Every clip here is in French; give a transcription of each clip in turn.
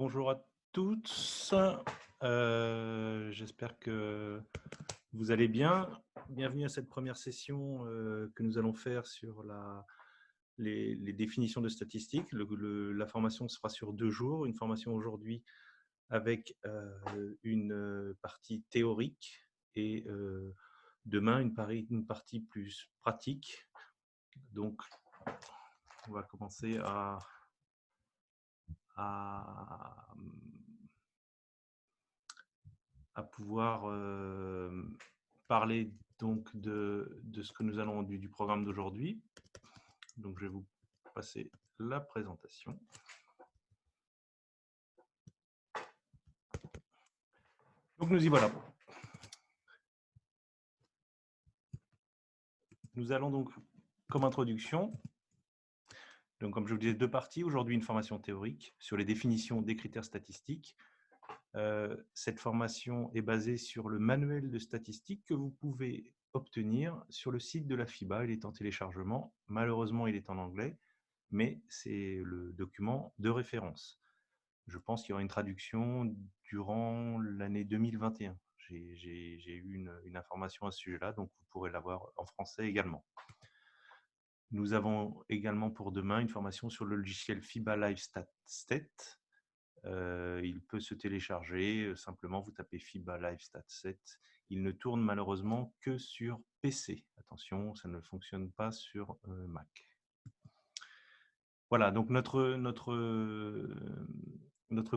Bonjour à tous, j'espère que vous allez bien. Bienvenue à cette première session que nous allons faire sur les définitions de statistiques. La formation sera sur 2 jours, une formation aujourd'hui avec une partie théorique et demain une partie plus pratique. Donc, on va commencer à pouvoir parler donc de ce que nous allons du programme d'aujourd'hui. Donc, je vais vous passer la présentation. Donc, nous y voilà. Nous allons donc, comme introduction, donc comme je vous disais, 2 parties. Aujourd'hui, une formation théorique sur les définitions des critères statistiques. Cette formation est basée sur le manuel de statistiques que vous pouvez obtenir sur le site de la FIBA. Il est en téléchargement. Malheureusement, il est en anglais, mais c'est le document de référence. Je pense qu'il y aura une traduction durant l'année 2021. J'ai eu une information à ce sujet-là, donc vous pourrez l'avoir en français également. Nous avons également pour demain une formation sur le logiciel FIBA Live Stat. Il peut se télécharger, simplement vous tapez FIBA Live Stat 7. Il ne tourne malheureusement que sur PC. Attention, ça ne fonctionne pas sur Mac. Voilà, donc notre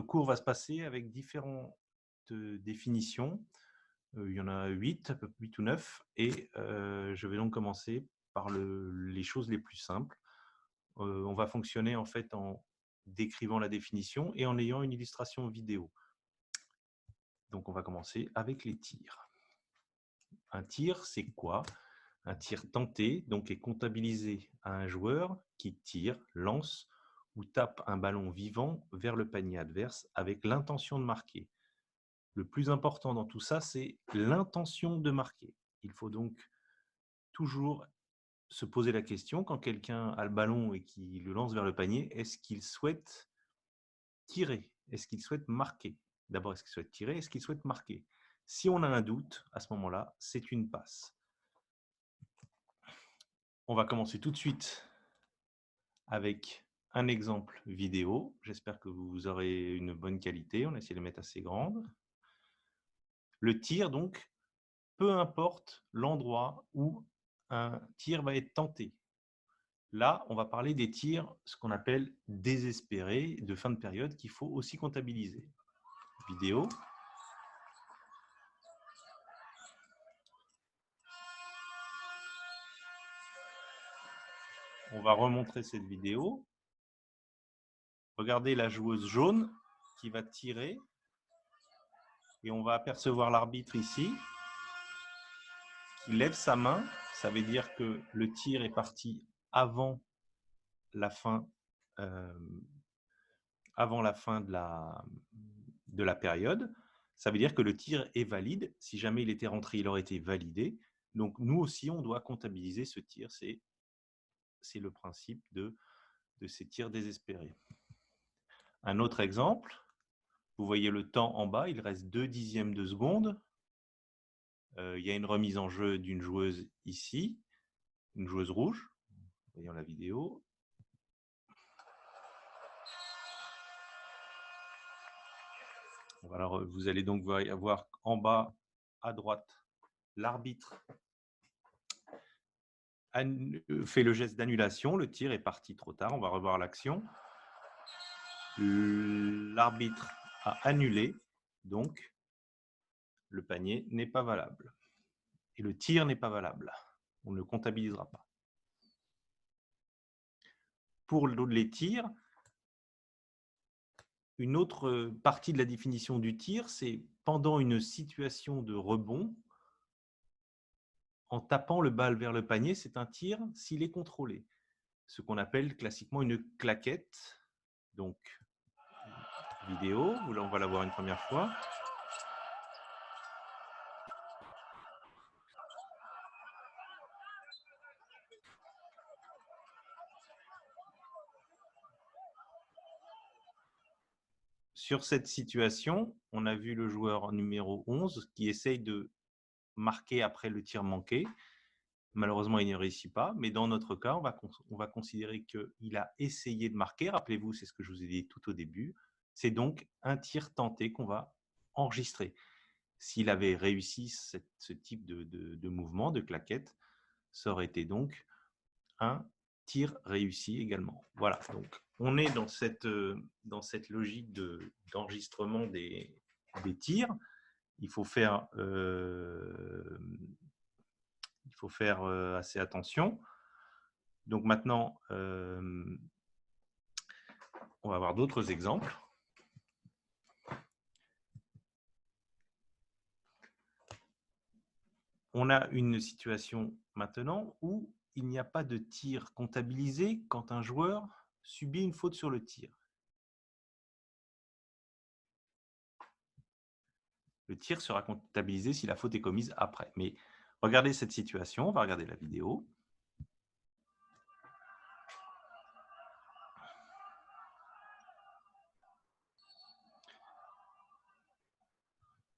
cours va se passer avec différentes définitions. Il y en a 8 ou 9, et je vais donc commencer par les choses les plus simples. On va fonctionner en fait en décrivant la définition et en ayant une illustration vidéo. Donc on va commencer avec les tirs. Un tir, c'est quoi? Un tir tenté donc est comptabilisé à un joueur qui tire, lance ou tape un ballon vivant vers le panier adverse avec l'intention de marquer. Le plus important dans tout ça, c'est l'intention de marquer. Il faut donc toujours se poser la question, quand quelqu'un a le ballon et qu'il le lance vers le panier, est-ce qu'il souhaite tirer? Est-ce qu'il souhaite marquer? D'abord, est-ce qu'il souhaite tirer? Est-ce qu'il souhaite marquer? Si on a un doute, à ce moment-là, c'est une passe. On va commencer tout de suite avec un exemple vidéo. J'espère que vous aurez une bonne qualité. On a essayé de les mettre assez grandes. Le tir, donc, peu importe l'endroit où un tir va être tenté. Là, on va parler des tirs, ce qu'on appelle désespérés, de fin de période, qu'il faut aussi comptabiliser. Vidéo. On va remontrer cette vidéo. Regardez la joueuse jaune qui va tirer. Et on va apercevoir l'arbitre ici qui lève sa main. Ça veut dire que le tir est parti avant la fin, de la période. Ça veut dire que le tir est valide. Si jamais il était rentré, il aurait été validé. Donc nous aussi, on doit comptabiliser ce tir. C'est le principe de ces tirs désespérés. Un autre exemple, vous voyez le temps en bas, il reste 2/10 de seconde. Il y a une remise en jeu d'une joueuse ici, une joueuse rouge. Voyons la vidéo. Alors, vous allez donc voir en bas à droite l'arbitre fait le geste d'annulation. Le tir est parti trop tard. On va revoir l'action. L'arbitre a annulé, donc le panier n'est pas valable. Et le tir n'est pas valable. On ne le comptabilisera pas. Pour les tirs, une autre partie de la définition du tir, c'est pendant une situation de rebond, en tapant le balle vers le panier, c'est un tir s'il est contrôlé. Ce qu'on appelle classiquement une claquette. Donc, vidéo, on va la voir une première fois. sur cette situation, on a vu le joueur numéro 11 qui essaye de marquer après le tir manqué. Malheureusement, il ne réussit pas, mais dans notre cas, on va considérer qu'il a essayé de marquer. Rappelez-vous, c'est ce que je vous ai dit tout au début. C'est donc un tir tenté qu'on va enregistrer. S'il avait réussi ce type de mouvement, de claquette, ça aurait été donc un tir réussi également. Voilà, donc on est dans cette logique d'enregistrement des tirs. Il faut faire assez attention. Donc maintenant, on va voir d'autres exemples. On a une situation maintenant où il n'y a pas de tir comptabilisé quand un joueur subit une faute sur le tir. Le tir sera comptabilisé si la faute est commise après. Mais regardez cette situation, on va regarder la vidéo.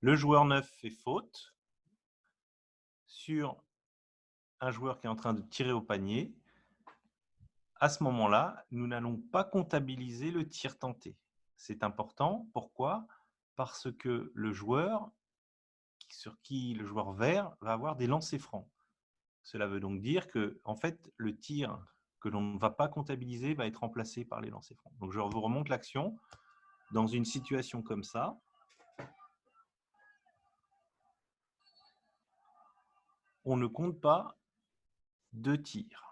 Le joueur 9 fait faute sur un joueur qui est en train de tirer au panier. À ce moment-là, nous n'allons pas comptabiliser le tir tenté. C'est important. Pourquoi? Parce que le joueur sur qui le joueur vert va avoir des lancers francs. Cela veut donc dire que, en fait, le tir que l'on ne va pas comptabiliser va être remplacé par les lancers francs. Donc, je vous remonte l'action. Dans une situation comme ça, on ne compte pas de tir.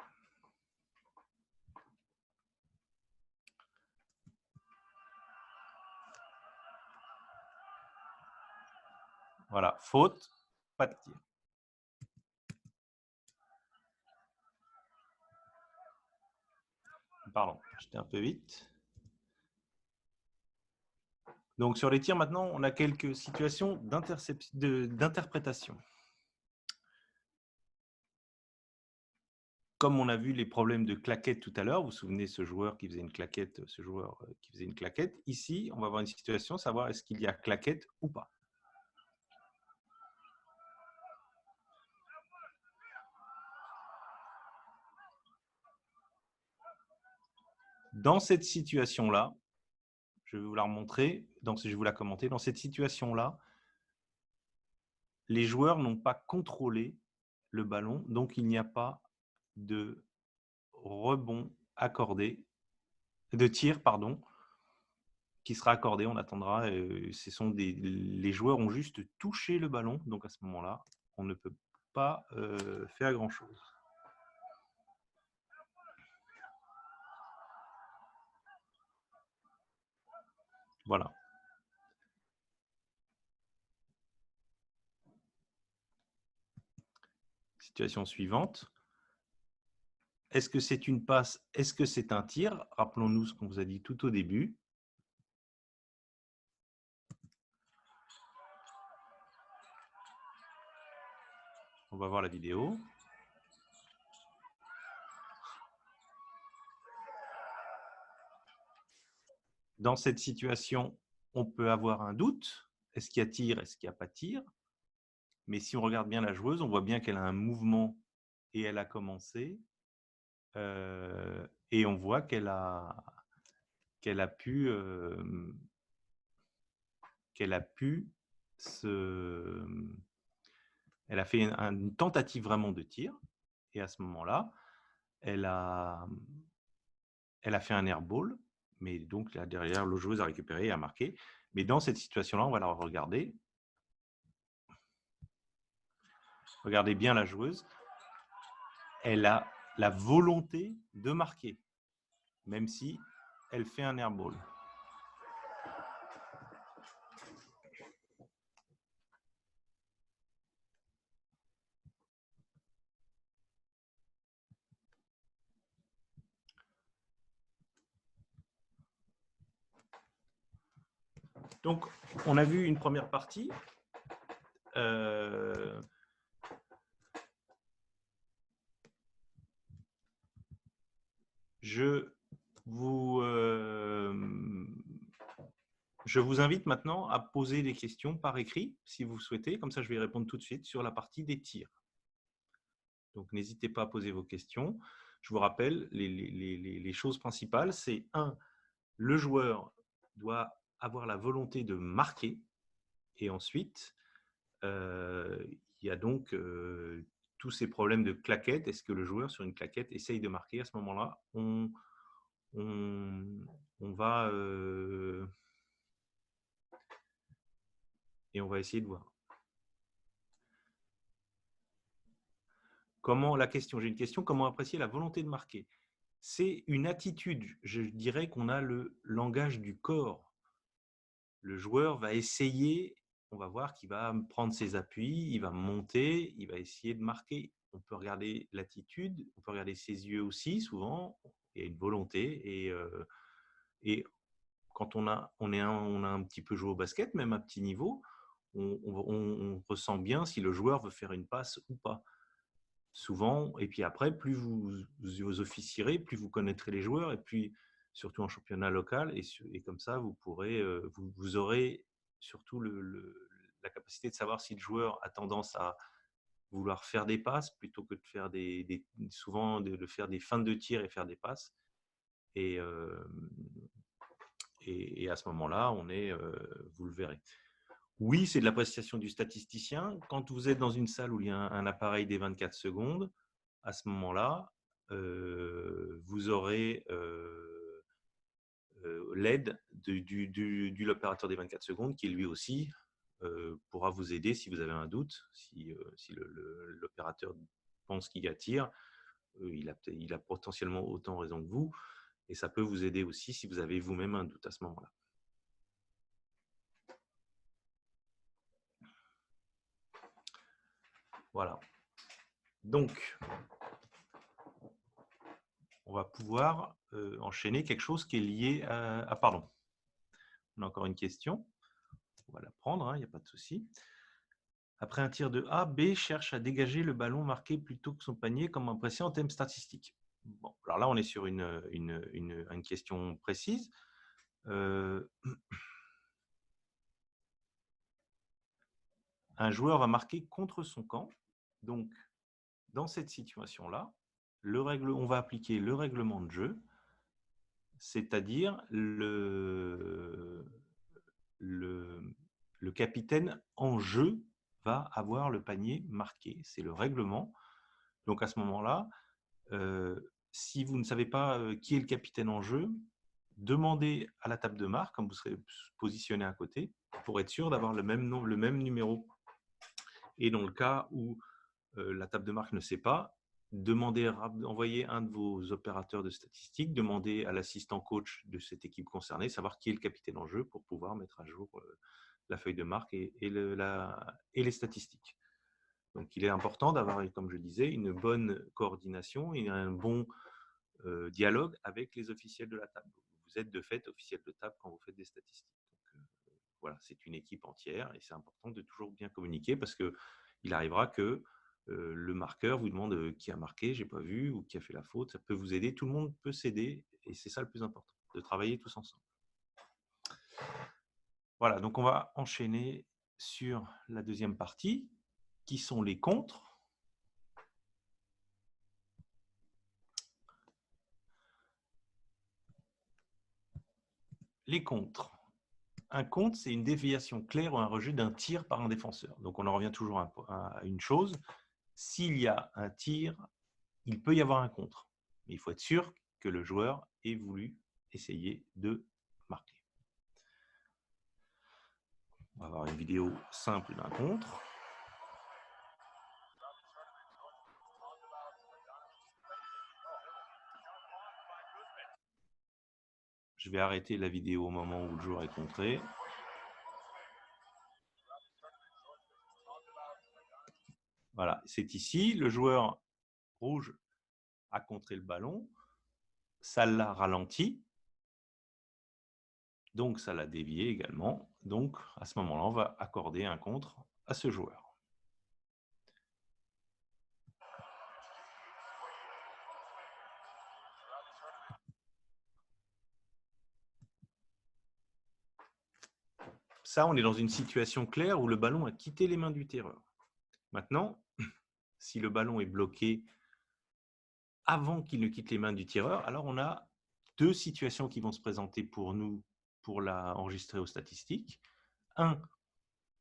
Voilà, faute, pas de tir. Pardon, j'étais un peu vite. Donc, sur les tirs, maintenant, on a quelques situations d'interprétation. Comme on a vu les problèmes de claquette tout à l'heure, vous vous souvenez ce joueur qui faisait une claquette, ce joueur qui faisait une claquette. Ici, on va avoir une situation, savoir est-ce qu'il y a claquette ou pas. Dans cette situation-là, je vais vous la remontrer, donc je vais vous la commenter. Dans cette situation-là, les joueurs n'ont pas contrôlé le ballon, donc il n'y a pas de rebond accordé, de tir, pardon, qui sera accordé. On attendra. Les joueurs ont juste touché le ballon, donc à ce moment-là, on ne peut pas faire grand-chose. Voilà. Situation suivante. Est-ce que c'est une passe? Est-ce que c'est un tir? Rappelons-nous ce qu'on vous a dit tout au début. On va voir la vidéo. Dans cette situation, on peut avoir un doute. Est-ce qu'il y a tir? Est-ce qu'il n'y a pas tir? Mais si on regarde bien la joueuse, on voit bien qu'elle a un mouvement et elle a commencé. Et on voit qu'elle a pu elle a fait une tentative vraiment de tir. Et à ce moment-là, elle a fait un airball. Mais donc là, derrière, le joueuse a récupéré et a marqué. Mais dans cette situation-là, on va la regarder. Regardez bien la joueuse. Elle a la volonté de marquer, même si elle fait un airball. Donc, on a vu une première partie. Je vous Je vous invite maintenant à poser des questions par écrit, si vous souhaitez. Comme ça, je vais y répondre tout de suite sur la partie des tirs. Donc, n'hésitez pas à poser vos questions. Je vous rappelle, les choses principales, c'est 1, le joueur doit avoir la volonté de marquer. Et ensuite, il y a donc tous ces problèmes de claquettes. Est-ce que le joueur, sur une claquette, essaye de marquer? À ce moment-là, on va et on va essayer de voir. J'ai une question, comment apprécier la volonté de marquer? C'est une attitude, je dirais qu'on a le langage du corps. Le joueur va essayer, on va voir qu'il va prendre ses appuis, il va monter, il va essayer de marquer. On peut regarder l'attitude, on peut regarder ses yeux aussi, souvent, il y a une volonté. Et quand on a un petit peu joué au basket, même à petit niveau, on ressent bien si le joueur veut faire une passe ou pas. Souvent, et puis après, plus vous officierez, plus vous connaîtrez les joueurs, et puis surtout en championnat local, et comme ça, vous pourrez, vous aurez surtout la capacité de savoir si le joueur a tendance à vouloir faire des passes plutôt que de faire souvent de faire des feintes de tir et faire des passes. Et à ce moment-là, vous le verrez. Oui, c'est de l'appréciation du statisticien. Quand vous êtes dans une salle où il y a un appareil des 24 secondes, à ce moment-là, vous aurez l'aide de l'opérateur des 24 secondes qui, lui aussi, pourra vous aider si vous avez un doute. Si l'opérateur pense qu'il y a tir, il a potentiellement autant raison que vous. Et ça peut vous aider aussi si vous avez vous-même un doute à ce moment-là. Voilà. Donc, on va pouvoir enchaîner quelque chose qui est lié à… Ah, pardon. On a encore une question. On va la prendre, il n'y a pas de souci. Après un tir de A, B cherche à dégager le ballon marqué plutôt que son panier comme impression en thème statistique. Bon, alors là, on est sur une question précise. Un joueur va marquer contre son camp. Donc, dans cette situation-là, on va appliquer le règlement de jeu, c'est-à-dire le capitaine en jeu va avoir le panier marqué. C'est le règlement. Donc, à ce moment-là, si vous ne savez pas qui est le capitaine en jeu, demandez à la table de marque, comme vous serez positionné à côté, pour être sûr d'avoir le même numéro. Et dans le cas où la table de marque ne sait pas, envoyez un de vos opérateurs de statistiques, demandez à l'assistant coach de cette équipe concernée, savoir qui est le capitaine en jeu pour pouvoir mettre à jour la feuille de marque et les statistiques. Donc, il est important d'avoir, comme je disais, une bonne coordination et un bon dialogue avec les officiels de la table. Vous êtes de fait officiel de table quand vous faites des statistiques. Donc, voilà, c'est une équipe entière et c'est important de toujours bien communiquer parce qu'il arrivera que le marqueur vous demande qui a marqué, j'ai pas vu, ou qui a fait la faute. Ça peut vous aider, tout le monde peut s'aider et c'est ça le plus important, de travailler tous ensemble. Voilà, donc on va enchaîner sur la deuxième partie, qui sont les contres. Les contres. Un contre, c'est une déviation claire ou un rejet d'un tir par un défenseur. Donc, on en revient toujours à une chose. S'il y a un tir, il peut y avoir un contre. Mais il faut être sûr que le joueur ait voulu essayer de marquer. On va avoir une vidéo simple d'un contre. Je vais arrêter la vidéo au moment où le joueur est contré. Voilà, c'est ici. Le joueur rouge a contré le ballon. Ça l'a ralenti. Donc, ça l'a dévié également. Donc, à ce moment-là, on va accorder un contre à ce joueur. ça, on est dans une situation claire où le ballon a quitté les mains du tireur. Maintenant, si le ballon est bloqué avant qu'il ne quitte les mains du tireur, alors on a deux situations qui vont se présenter pour nous pour l'enregistrer aux statistiques. Un,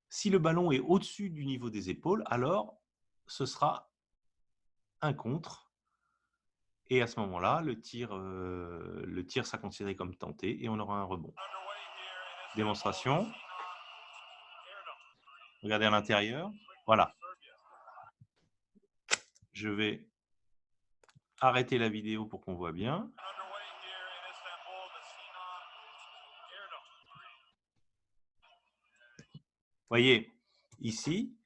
si le ballon est au-dessus du niveau des épaules, alors ce sera un contre. Et à ce moment-là, le tir sera considéré comme tenté et on aura un rebond. Démonstration. Regardez à l'intérieur. Voilà. Je vais arrêter la vidéo pour qu'on voit bien. Voyez, ici,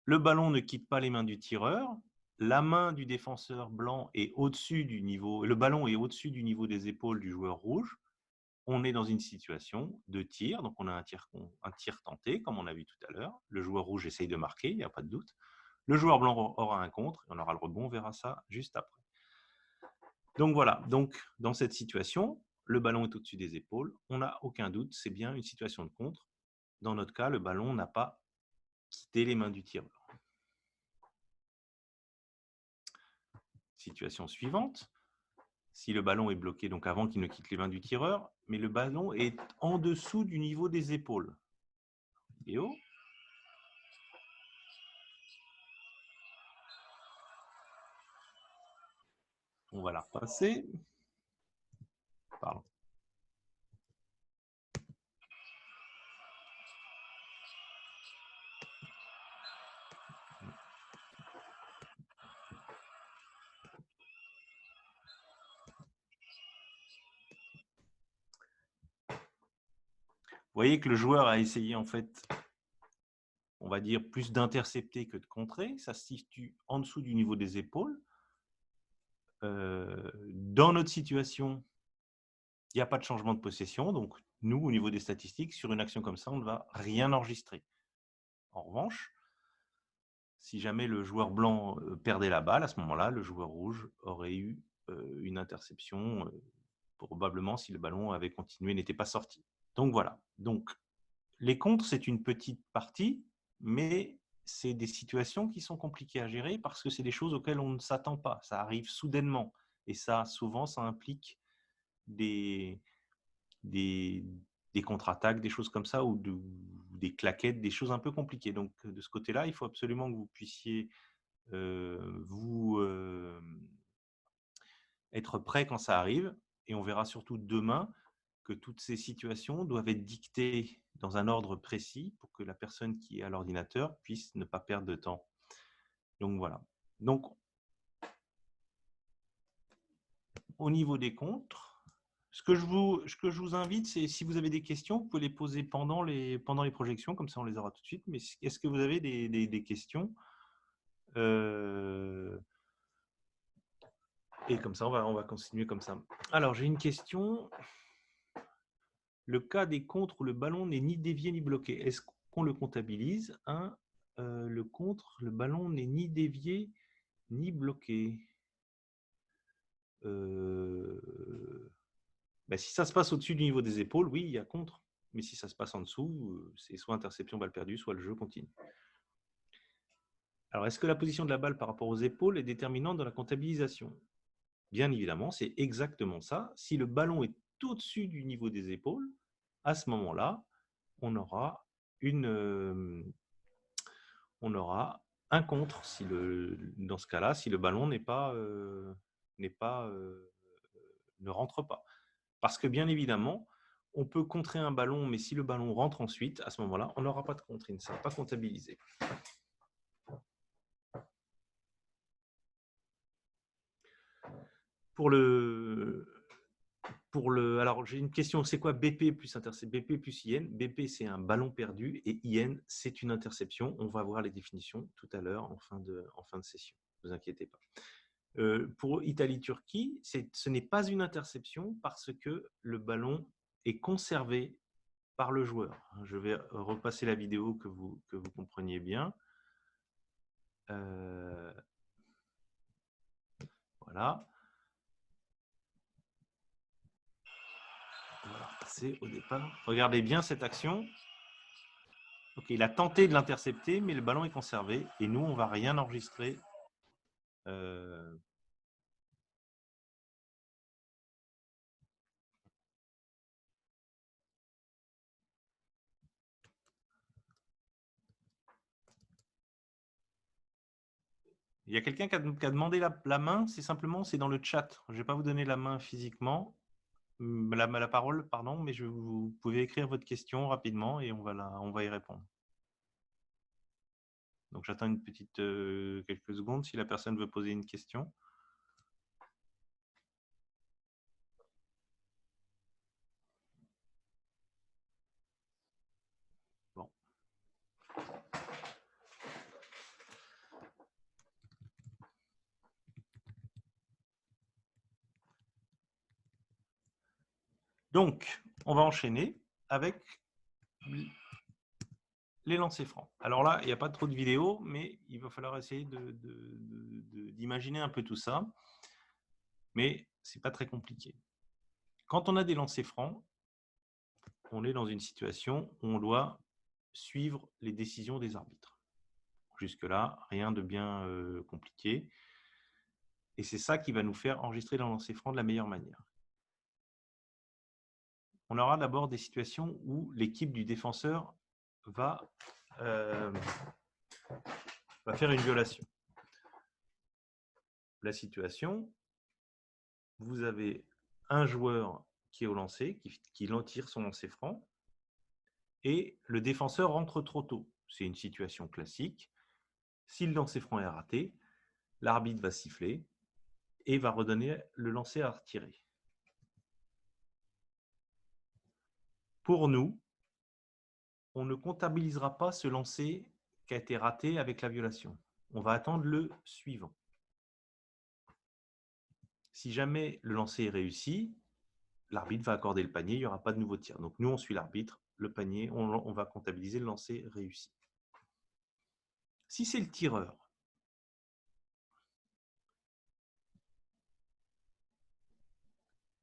le ballon ne quitte pas les mains du tireur. La main du défenseur blanc est au-dessus du niveau, le ballon est au-dessus du niveau des épaules du joueur rouge. On est dans une situation de tir, donc on a un tir tenté, comme on a vu tout à l'heure. Le joueur rouge essaye de marquer, il n'y a pas de doute. Le joueur blanc aura un contre, et on aura le rebond, on verra ça juste après. Donc voilà, donc dans cette situation, le ballon est au-dessus des épaules, on n'a aucun doute, c'est bien une situation de contre. Dans notre cas, le ballon n'a pas quitté les mains du tireur. Situation suivante, si le ballon est bloqué, donc avant qu'il ne quitte les mains du tireur, mais le ballon est en dessous du niveau des épaules. Vidéo. On va la repasser. Pardon. Vous voyez que le joueur a essayé en fait, on va dire, plus d'intercepter que de contrer. Ça se situe en dessous du niveau des épaules. Dans notre situation, il n'y a pas de changement de possession. Donc, nous, au niveau des statistiques, sur une action comme ça, on ne va rien enregistrer. En revanche, si jamais le joueur blanc perdait la balle, à ce moment-là, le joueur rouge aurait eu une interception, probablement si le ballon avait continué, n'était pas sorti. Donc voilà. Donc, les contres, c'est une petite partie, mais c'est des situations qui sont compliquées à gérer parce que c'est des choses auxquelles on ne s'attend pas. Ça arrive soudainement. Et ça, souvent, ça implique des contre-attaques, des choses comme ça, ou des claquettes, des choses un peu compliquées. Donc, de ce côté-là, il faut absolument que vous puissiez être prêt quand ça arrive. Et on verra surtout demain que toutes ces situations doivent être dictées dans un ordre précis pour que la personne qui est à l'ordinateur puisse ne pas perdre de temps. Donc voilà. Donc, au niveau des contres, ce que je vous invite, c'est si vous avez des questions, vous pouvez les poser pendant les projections, comme ça on les aura tout de suite. Mais est-ce que vous avez des questions et comme ça, on va continuer comme ça. Alors, j'ai une question. Le cas des contres où le ballon n'est ni dévié ni bloqué, est-ce qu'on le comptabilise? Le contre, le ballon n'est ni dévié ni bloqué. Si ça se passe au-dessus du niveau des épaules, oui, il y a contre. Mais si ça se passe en dessous, c'est soit interception, balle perdue, soit le jeu continue. Alors, est-ce que la position de la balle par rapport aux épaules est déterminante dans la comptabilisation? Bien évidemment, c'est exactement ça. Si le ballon est au-dessus du niveau des épaules, à ce moment-là, on aura un contre dans ce cas-là, si le ballon ne rentre pas. Parce que bien évidemment, on peut contrer un ballon, mais si le ballon rentre ensuite, à ce moment-là, on n'aura pas de contre, il ne sera pas comptabilisé. Alors, j'ai une question, c'est quoi BP plus interception? BP plus IN. BP, c'est un ballon perdu et IN, c'est une interception. On va voir les définitions tout à l'heure en fin de session. Ne vous inquiétez pas. Pour Italie-Turquie, ce n'est pas une interception parce que le ballon est conservé par le joueur. Je vais repasser la vidéo que vous compreniez bien. Voilà. inversé au départ. Regardez bien cette action. Ok, il a tenté de l'intercepter, mais le ballon est conservé. Et nous, on ne va rien enregistrer. Il y a quelqu'un qui a demandé la main. C'est simplement, c'est dans le chat. Je ne vais pas vous donner la main physiquement. La parole, pardon, mais vous pouvez écrire votre question rapidement et on va y répondre. Donc, j'attends une petite quelques secondes si la personne veut poser une question. Bon. Donc, on va enchaîner avec les lancers francs. Alors là, il n'y a pas trop de vidéos, mais il va falloir essayer d'imaginer un peu tout ça. Mais ce n'est pas très compliqué. Quand on a des lancers francs, on est dans une situation où on doit suivre les décisions des arbitres. Jusque-là, rien de bien compliqué. Et c'est ça qui va nous faire enregistrer le lancer franc de la meilleure manière. On aura d'abord des situations où l'équipe du défenseur va faire une violation. La situation, vous avez un joueur qui est au lancer, qui tire son lancer franc, et le défenseur rentre trop tôt. C'est une situation classique. Si le lancer franc est raté, l'arbitre va siffler et va redonner le lancer à retirer. Pour nous, on ne comptabilisera pas ce lancer qui a été raté avec la violation. On va attendre le suivant. Si jamais le lancer est réussi, l'arbitre va accorder le panier, il n'y aura pas de nouveau tir. Donc nous, on suit l'arbitre, le panier, on va comptabiliser le lancer réussi. Si c'est le tireur,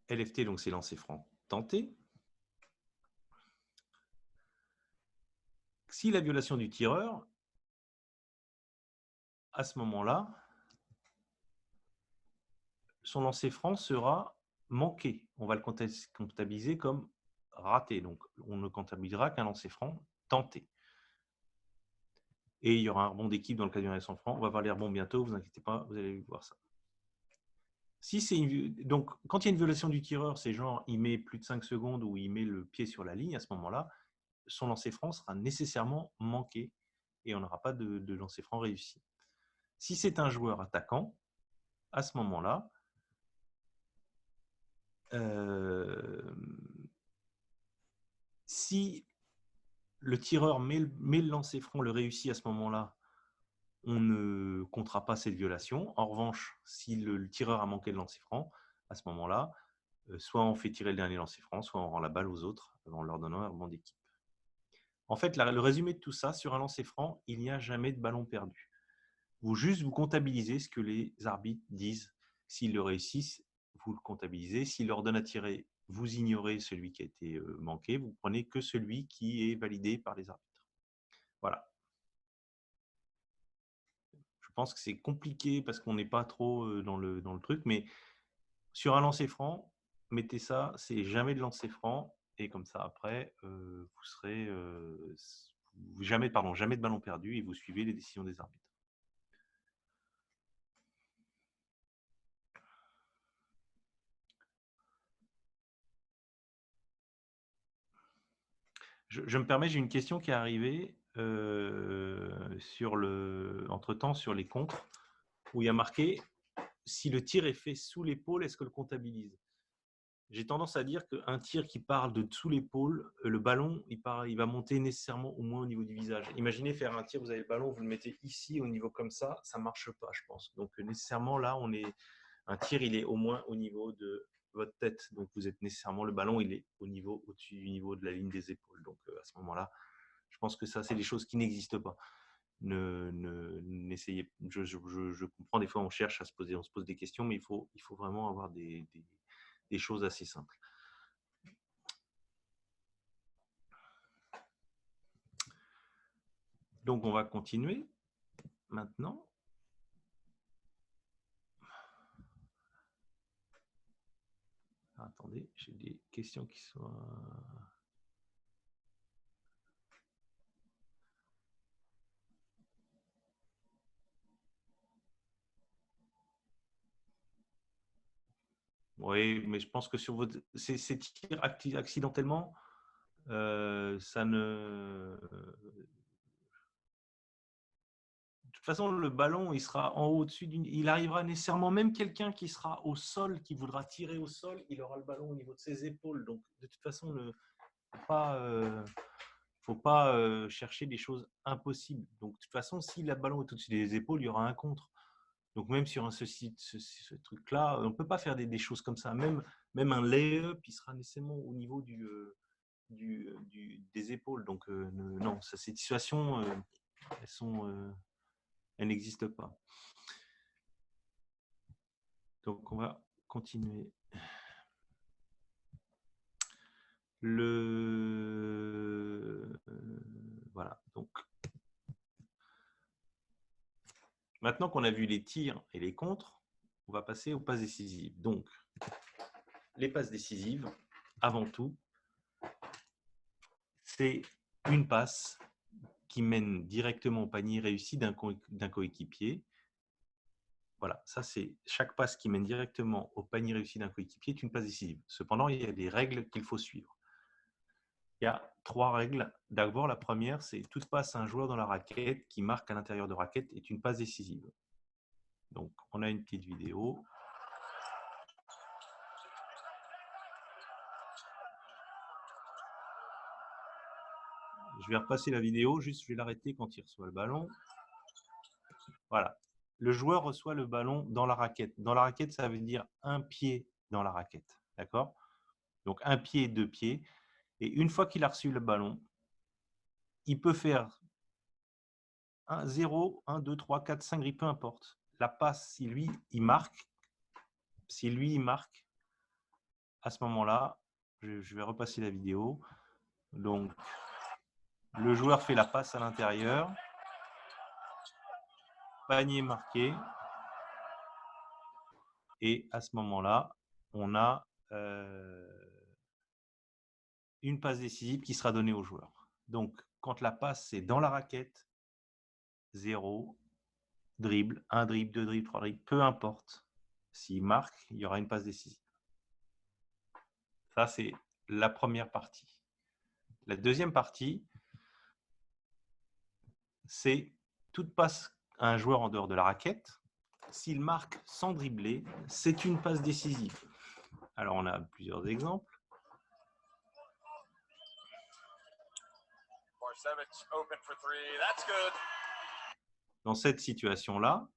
LFT, donc c'est lancer franc tenté. Si la violation du tireur, à ce moment-là, son lancer franc sera manqué. On va le comptabiliser comme raté. Donc, on ne comptabilisera qu'un lancer franc tenté. Et il y aura un rebond d'équipe dans le cas du lancer franc. On va voir les rebonds bientôt, vous inquiétez pas, vous allez voir ça. Si donc, quand il y a une violation du tireur, c'est genre il met plus de 5 secondes ou il met le pied sur la ligne, à ce moment-là, son lancer franc sera nécessairement manqué et on n'aura pas de lancer franc réussi. Si c'est un joueur attaquant, à ce moment-là, si le tireur met le lancer franc, le réussit à ce moment-là, on ne comptera pas cette violation. En revanche, si le tireur a manqué le lancer franc, à ce moment-là, soit on fait tirer le dernier lancer franc, soit on rend la balle aux autres en leur donnant un rebond d'équipe. En fait, le résumé de tout ça, sur un lancer franc, il n'y a jamais de ballon perdu. Vous comptabilisez ce que les arbitres disent. S'ils le réussissent, vous le comptabilisez. S'ils leur donnent à tirer, vous ignorez celui qui a été manqué. Vous prenez que celui qui est validé par les arbitres. Voilà. Je pense que c'est compliqué parce qu'on n'est pas trop dans le truc, mais sur un lancer franc, mettez ça, c'est jamais de lancer franc, et comme ça après, vous serez jamais de ballon perdu et vous suivez les décisions des arbitres. Je me permets, j'ai une question qui est arrivée entre-temps sur les contres, où il y a marqué « Si le tir est fait sous l'épaule, est-ce que le comptabilise ?» J'ai tendance à dire qu'un tir qui part de sous l'épaule, le ballon, il va monter nécessairement au moins au niveau du visage. Imaginez faire un tir, vous avez le ballon, vous le mettez ici au niveau comme ça ne marche pas, je pense. Donc nécessairement là, un tir, il est au moins au niveau de votre tête. Donc vous êtes nécessairement, le ballon, il est au-dessus du niveau de la ligne des épaules. Donc à ce moment-là, je pense que ça, c'est des choses qui n'existent pas. N'essayez. Je comprends, des fois on cherche on se pose des questions, mais il faut vraiment avoir des choses assez simples. Donc, on va continuer maintenant. Attendez, j'ai des questions qui sont... Oui, mais je pense que sur votre... ces tirs accidentellement, ça ne... De toute façon, le ballon, il sera en haut au-dessus d'une... Il arrivera nécessairement, même quelqu'un qui sera au sol, qui voudra tirer au sol, il aura le ballon au niveau de ses épaules. Donc, de toute façon, faut pas chercher des choses impossibles. Donc, de toute façon, si le ballon est au-dessus des épaules, il y aura un contre. Donc, même sur ce truc-là, on ne peut pas faire des choses comme ça. Même un lay-up, il sera nécessairement au niveau des épaules. Donc, non, ces situations, elles n'existent pas. Donc, on va continuer. Voilà. Donc, maintenant qu'on a vu les tirs et les contres, on va passer aux passes décisives. Donc, les passes décisives, avant tout, c'est une passe qui mène directement au panier réussi d'un coéquipier. Voilà, ça c'est chaque passe qui mène directement au panier réussi d'un coéquipier est une passe décisive. Cependant, il y a des règles qu'il faut suivre. Il y a 3 règles. D'abord, la première, c'est toute passe à un joueur dans la raquette qui marque à l'intérieur de raquette est une passe décisive. Donc, on a une petite vidéo. Je vais repasser la vidéo, juste je vais l'arrêter quand il reçoit le ballon. Voilà. Le joueur reçoit le ballon dans la raquette. Dans la raquette, ça veut dire un pied dans la raquette. D'accord? Donc, un pied, 2 pieds. Et une fois qu'il a reçu le ballon, il peut faire 1, 0, 1, 2, 3, 4, 5 grilles, peu importe. La passe, si lui, il marque, à ce moment-là, je vais repasser la vidéo. Donc, le joueur fait la passe à l'intérieur. Panier marqué. Et à ce moment-là, on a une passe décisive qui sera donnée au joueur. Donc, quand la passe est dans la raquette, 0, dribble, 1 dribble, 2 dribbles, 3 dribbles, peu importe. S'il marque, il y aura une passe décisive. Ça, c'est la première partie. La deuxième partie, c'est toute passe à un joueur en dehors de la raquette. S'il marque sans dribbler, c'est une passe décisive. Alors, on a plusieurs exemples. Dans cette situation-là,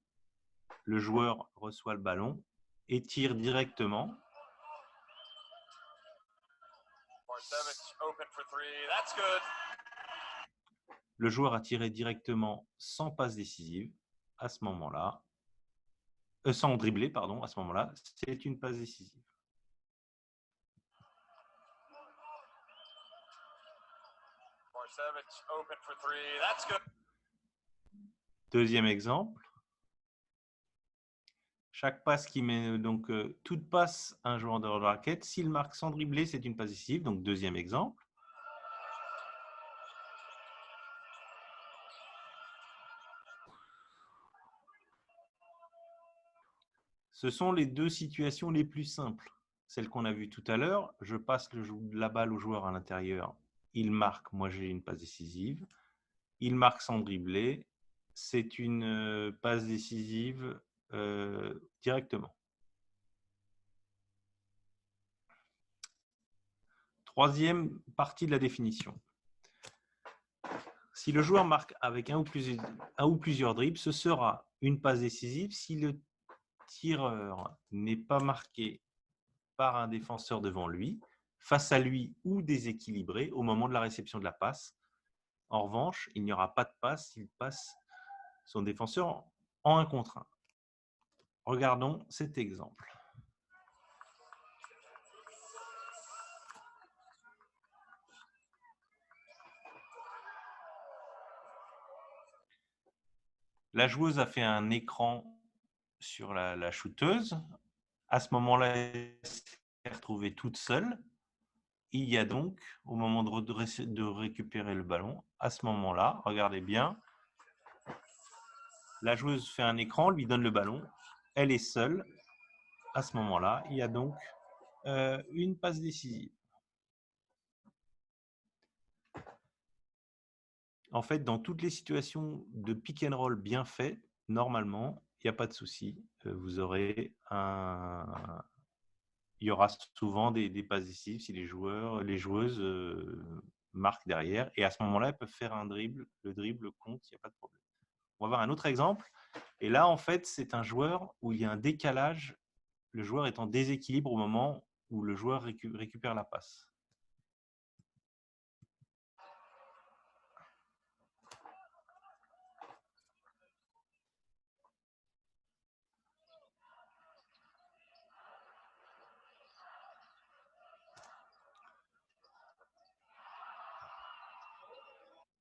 le joueur reçoit le ballon et tire directement. Le joueur a tiré directement sans passe décisive. À ce moment-là, sans dribbler, pardon, à ce moment-là, c'est une passe décisive. Deuxième exemple. Chaque passe qui met donc toute passe à un joueur en dehors de la raquette, s'il marque sans dribbler, c'est une passe décisive. Donc deuxième exemple. Ce sont les deux situations les plus simples. Celle qu'on a vue tout à l'heure, je passe la balle au joueur à l'intérieur, il marque, moi j'ai une passe décisive. Il marque sans dribbler, c'est une passe décisive directement. Troisième partie de la définition. Si le joueur marque avec un ou plusieurs dribbles, ce sera une passe décisive si le tireur n'est pas marqué par un défenseur devant lui, face à lui ou déséquilibré au moment de la réception de la passe. En revanche, il n'y aura pas de passe s'il passe son défenseur en 1 contre 1. Regardons cet exemple. La joueuse a fait un écran sur la shooteuse. À ce moment-là, elle s'est retrouvée toute seule. Il y a donc, au moment de récupérer le ballon, à ce moment-là, regardez bien, la joueuse fait un écran, lui donne le ballon, elle est seule. À ce moment-là, il y a donc une passe décisive. En fait, dans toutes les situations de pick and roll bien fait, normalement, il n'y a pas de souci. Vous aurez il y aura souvent des passes décisives si les joueuses marquent derrière. Et à ce moment-là, elles peuvent faire un dribble. Le dribble compte, il n'y a pas de problème. On va voir un autre exemple. Et là, en fait, c'est un joueur où il y a un décalage. Le joueur est en déséquilibre au moment où le joueur récupère la passe.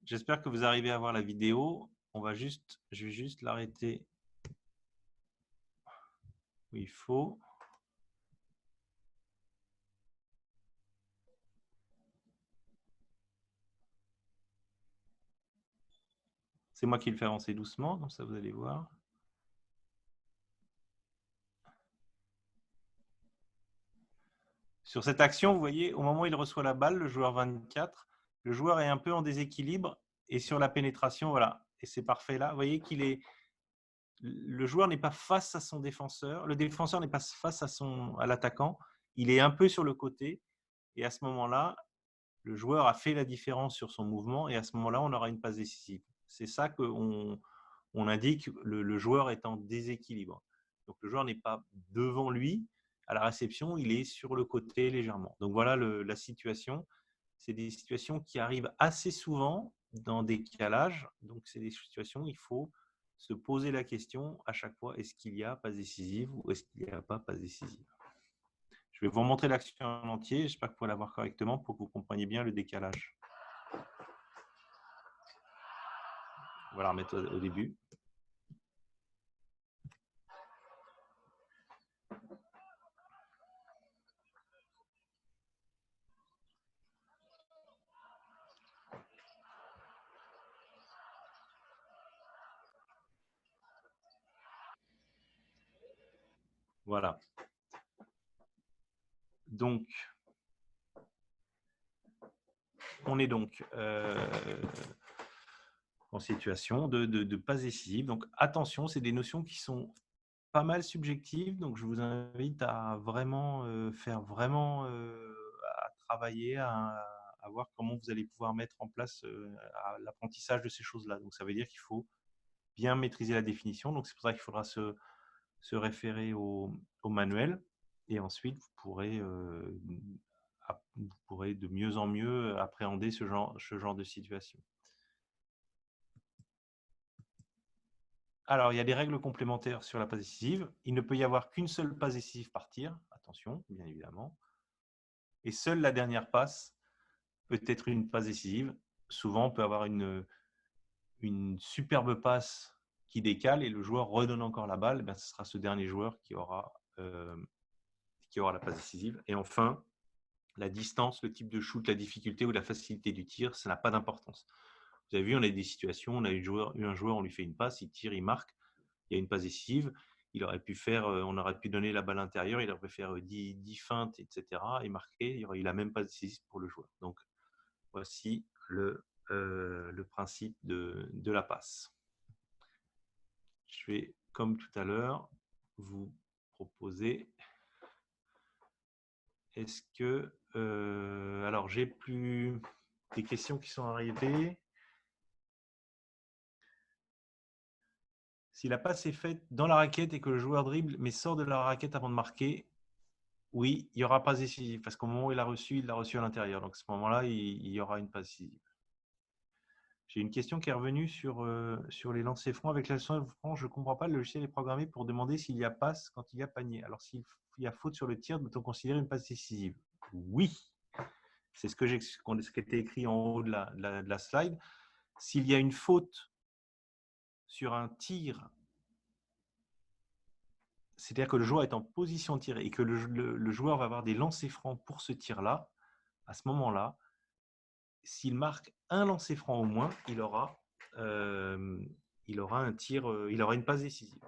J'espère que vous arrivez à voir la vidéo. Je vais juste l'arrêter où il faut. C'est moi qui le fais avancer doucement, comme ça vous allez voir. Sur cette action, vous voyez, au moment où il reçoit la balle, le joueur 24, le joueur est un peu en déséquilibre et sur la pénétration, voilà. Et c'est parfait là. Vous voyez qu'il est. Le joueur n'est pas face à son défenseur, le défenseur n'est pas face à l'attaquant, il est un peu sur le côté. Et à ce moment-là, le joueur a fait la différence sur son mouvement et à ce moment-là, on aura une passe décisive. C'est ça qu'on indique, le joueur est en déséquilibre. Donc le joueur n'est pas devant lui à la réception, il est sur le côté légèrement. Donc voilà la situation. C'est des situations qui arrivent assez souvent dans des calages. Donc c'est des situations où il faut se poser la question à chaque fois, est-ce qu'il y a passe décisive ou est-ce qu'il n'y a pas passe décisive? Je vais vous montrer l'action en entier. J'espère que vous pouvez la voir correctement pour que vous compreniez bien le décalage. On va la remettre au début. Voilà. Donc, on est donc en situation de passe décisive. Donc, attention, c'est des notions qui sont pas mal subjectives. Donc, je vous invite à vraiment à travailler, à voir comment vous allez pouvoir mettre en place l'apprentissage de ces choses-là. Donc, ça veut dire qu'il faut bien maîtriser la définition. Donc, c'est pour ça qu'il faudra se référer au manuel. Et ensuite, vous pourrez de mieux en mieux appréhender ce genre de situation. Alors, il y a des règles complémentaires sur la passe décisive. Il ne peut y avoir qu'une seule passe décisive par tir. Attention, bien évidemment. Et seule la dernière passe peut être une passe décisive. Souvent, on peut avoir une superbe passe qui décale et le joueur redonne encore la balle. Ce sera ce dernier joueur qui aura la passe décisive. Et enfin, la distance, le type de shoot, la difficulté ou la facilité du tir, ça n'a pas d'importance. Vous avez vu, on a des situations, on a eu un joueur, on lui fait une passe, il tire, il marque, il y a une passe décisive, on aurait pu donner la balle intérieure, il aurait pu faire 10 feintes, etc. et marquer, il n'a même pas décisif pour le joueur. Donc, voici le principe de la passe. Je vais, comme tout à l'heure, vous proposer. Est-ce que. Alors, j'ai plus des questions qui sont arrivées. Si la passe est faite dans la raquette et que le joueur dribble mais sort de la raquette avant de marquer, oui, il y aura passe décisive parce qu'au moment où il l'a reçu à l'intérieur. Donc à ce moment-là, il y aura une passe décisive. J'ai une question qui est revenue sur les lancers francs. Avec la leçon franc, je ne comprends pas, le logiciel est programmé pour demander s'il y a passe quand il y a panier. Alors s'il y a faute sur le tir, doit-on considérer une passe décisive? Oui. C'est ce qui était écrit en haut de la slide. S'il y a une faute sur un tir, c'est-à-dire que le joueur est en position de tirer et que le joueur va avoir des lancers francs pour ce tir-là, à ce moment-là, s'il marque un lancer franc au moins, il aura un tir, il aura une passe décisive.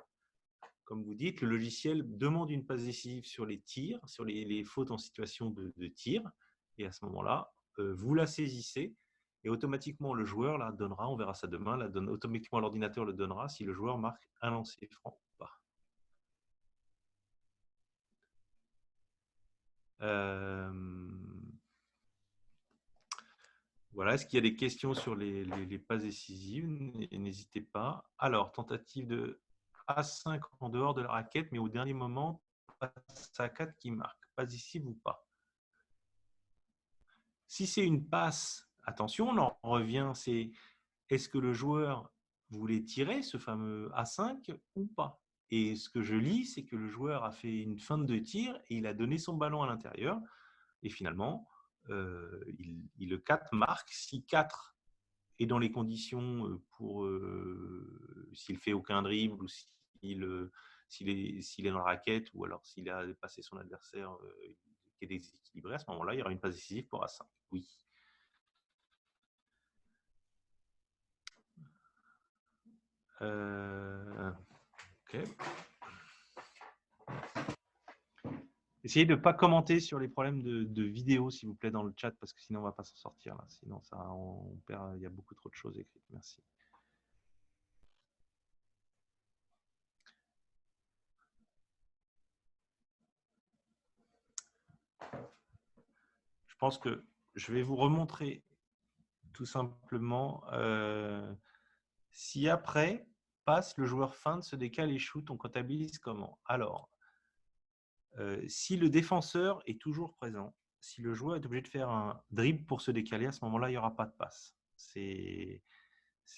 Comme vous dites, le logiciel demande une passe décisive sur les tirs, sur les fautes en situation de tir, et à ce moment-là, vous la saisissez, et automatiquement le joueur la donnera, on verra ça demain, automatiquement l'ordinateur le donnera si le joueur marque un lancer franc ou pas. Voilà, est-ce qu'il y a des questions sur les passes décisives? N'hésitez pas. Alors, tentative de A5 en dehors de la raquette, mais au dernier moment, passe à 4 qui marque. Passe décisive ou pas? Si c'est une passe, attention, on en revient, c'est est-ce que le joueur voulait tirer ce fameux A5 ou pas? Et ce que je lis, c'est que le joueur a fait une feinte de tir et il a donné son ballon à l'intérieur. Et finalement, le 4 marque. Si 4 est dans les conditions pour s'il fait aucun dribble ou s'il est dans la raquette ou alors s'il a dépassé son adversaire qui est déséquilibré, à ce moment-là, il y aura une passe décisive pour A5. Oui. Ok. Essayez de ne pas commenter sur les problèmes de vidéo, s'il vous plaît, dans le chat, parce que sinon, on ne va pas s'en sortir. Là. Sinon, on perd, il y a beaucoup trop de choses écrites. Merci. Je pense que je vais vous remontrer tout simplement si après, passe, le joueur feinte, se décale et shoot, on comptabilise comment? Alors, si le défenseur est toujours présent, si le joueur est obligé de faire un dribble pour se décaler, à ce moment-là, il n'y aura pas de passe.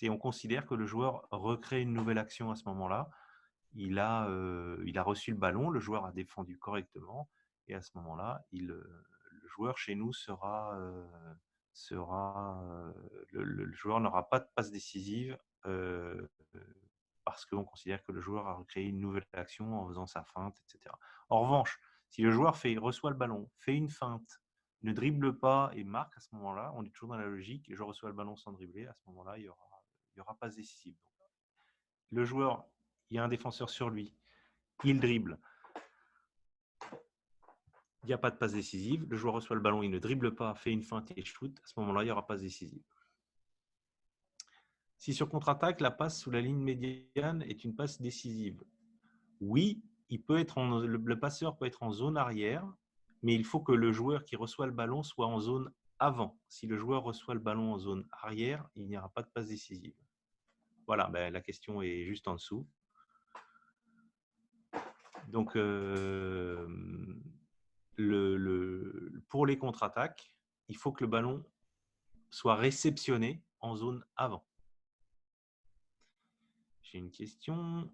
On considère que le joueur recrée une nouvelle action à ce moment-là. Il a reçu le ballon, le joueur a défendu correctement, et à ce moment-là, le joueur chez nous le joueur n'aura pas de passe décisive parce qu'on considère que le joueur a recréé une nouvelle action en faisant sa feinte, etc. En revanche, si le joueur reçoit le ballon, fait une feinte, ne dribble pas et marque, à ce moment-là, on est toujours dans la logique, et je reçois le ballon sans dribbler, à ce moment-là, il y aura passe décisive. Donc, le joueur, il y a un défenseur sur lui, il dribble, il n'y a pas de passe décisive, le joueur reçoit le ballon, il ne dribble pas, fait une feinte et shoot, à ce moment-là, il y aura passe décisive. Si sur contre-attaque, la passe sous la ligne médiane est une passe décisive, oui, le passeur peut être en zone arrière, mais il faut que le joueur qui reçoit le ballon soit en zone avant. Si le joueur reçoit le ballon en zone arrière, il n'y aura pas de passe décisive. Voilà, ben, la question est juste en dessous. Donc, pour les contre-attaques, il faut que le ballon soit réceptionné en zone avant. J'ai une question.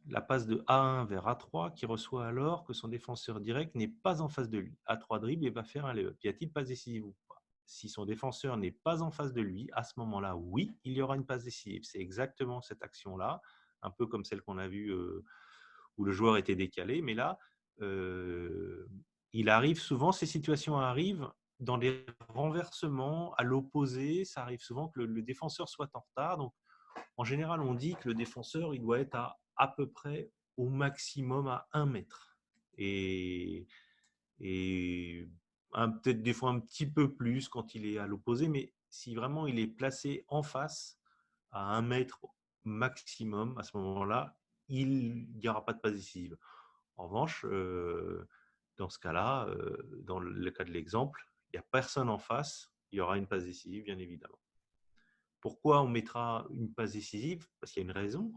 La passe de A1 vers A3 qui reçoit alors que son défenseur direct n'est pas en face de lui. A3 dribble et va faire un lay-up. Y a-t-il passe décisive ou pas? Si son défenseur n'est pas en face de lui, à ce moment-là, oui, il y aura une passe décisive. C'est exactement cette action-là, un peu comme celle qu'on a vue où le joueur était décalé. Mais là, il arrive souvent, ces situations arrivent dans des renversements à l'opposé. Ça arrive souvent que le défenseur soit en retard. Donc, en général, on dit que le défenseur, il doit être à peu près au maximum à 1 mètre. Et peut-être des fois un petit peu plus quand il est à l'opposé, mais si vraiment il est placé en face à 1 mètre maximum, à ce moment-là, il n'y aura pas de passe décisive. En revanche, dans ce cas-là, dans le cas de l'exemple, il n'y a personne en face, il y aura une passe décisive, bien évidemment. Pourquoi on mettra une passe décisive? Parce qu'il y a une raison.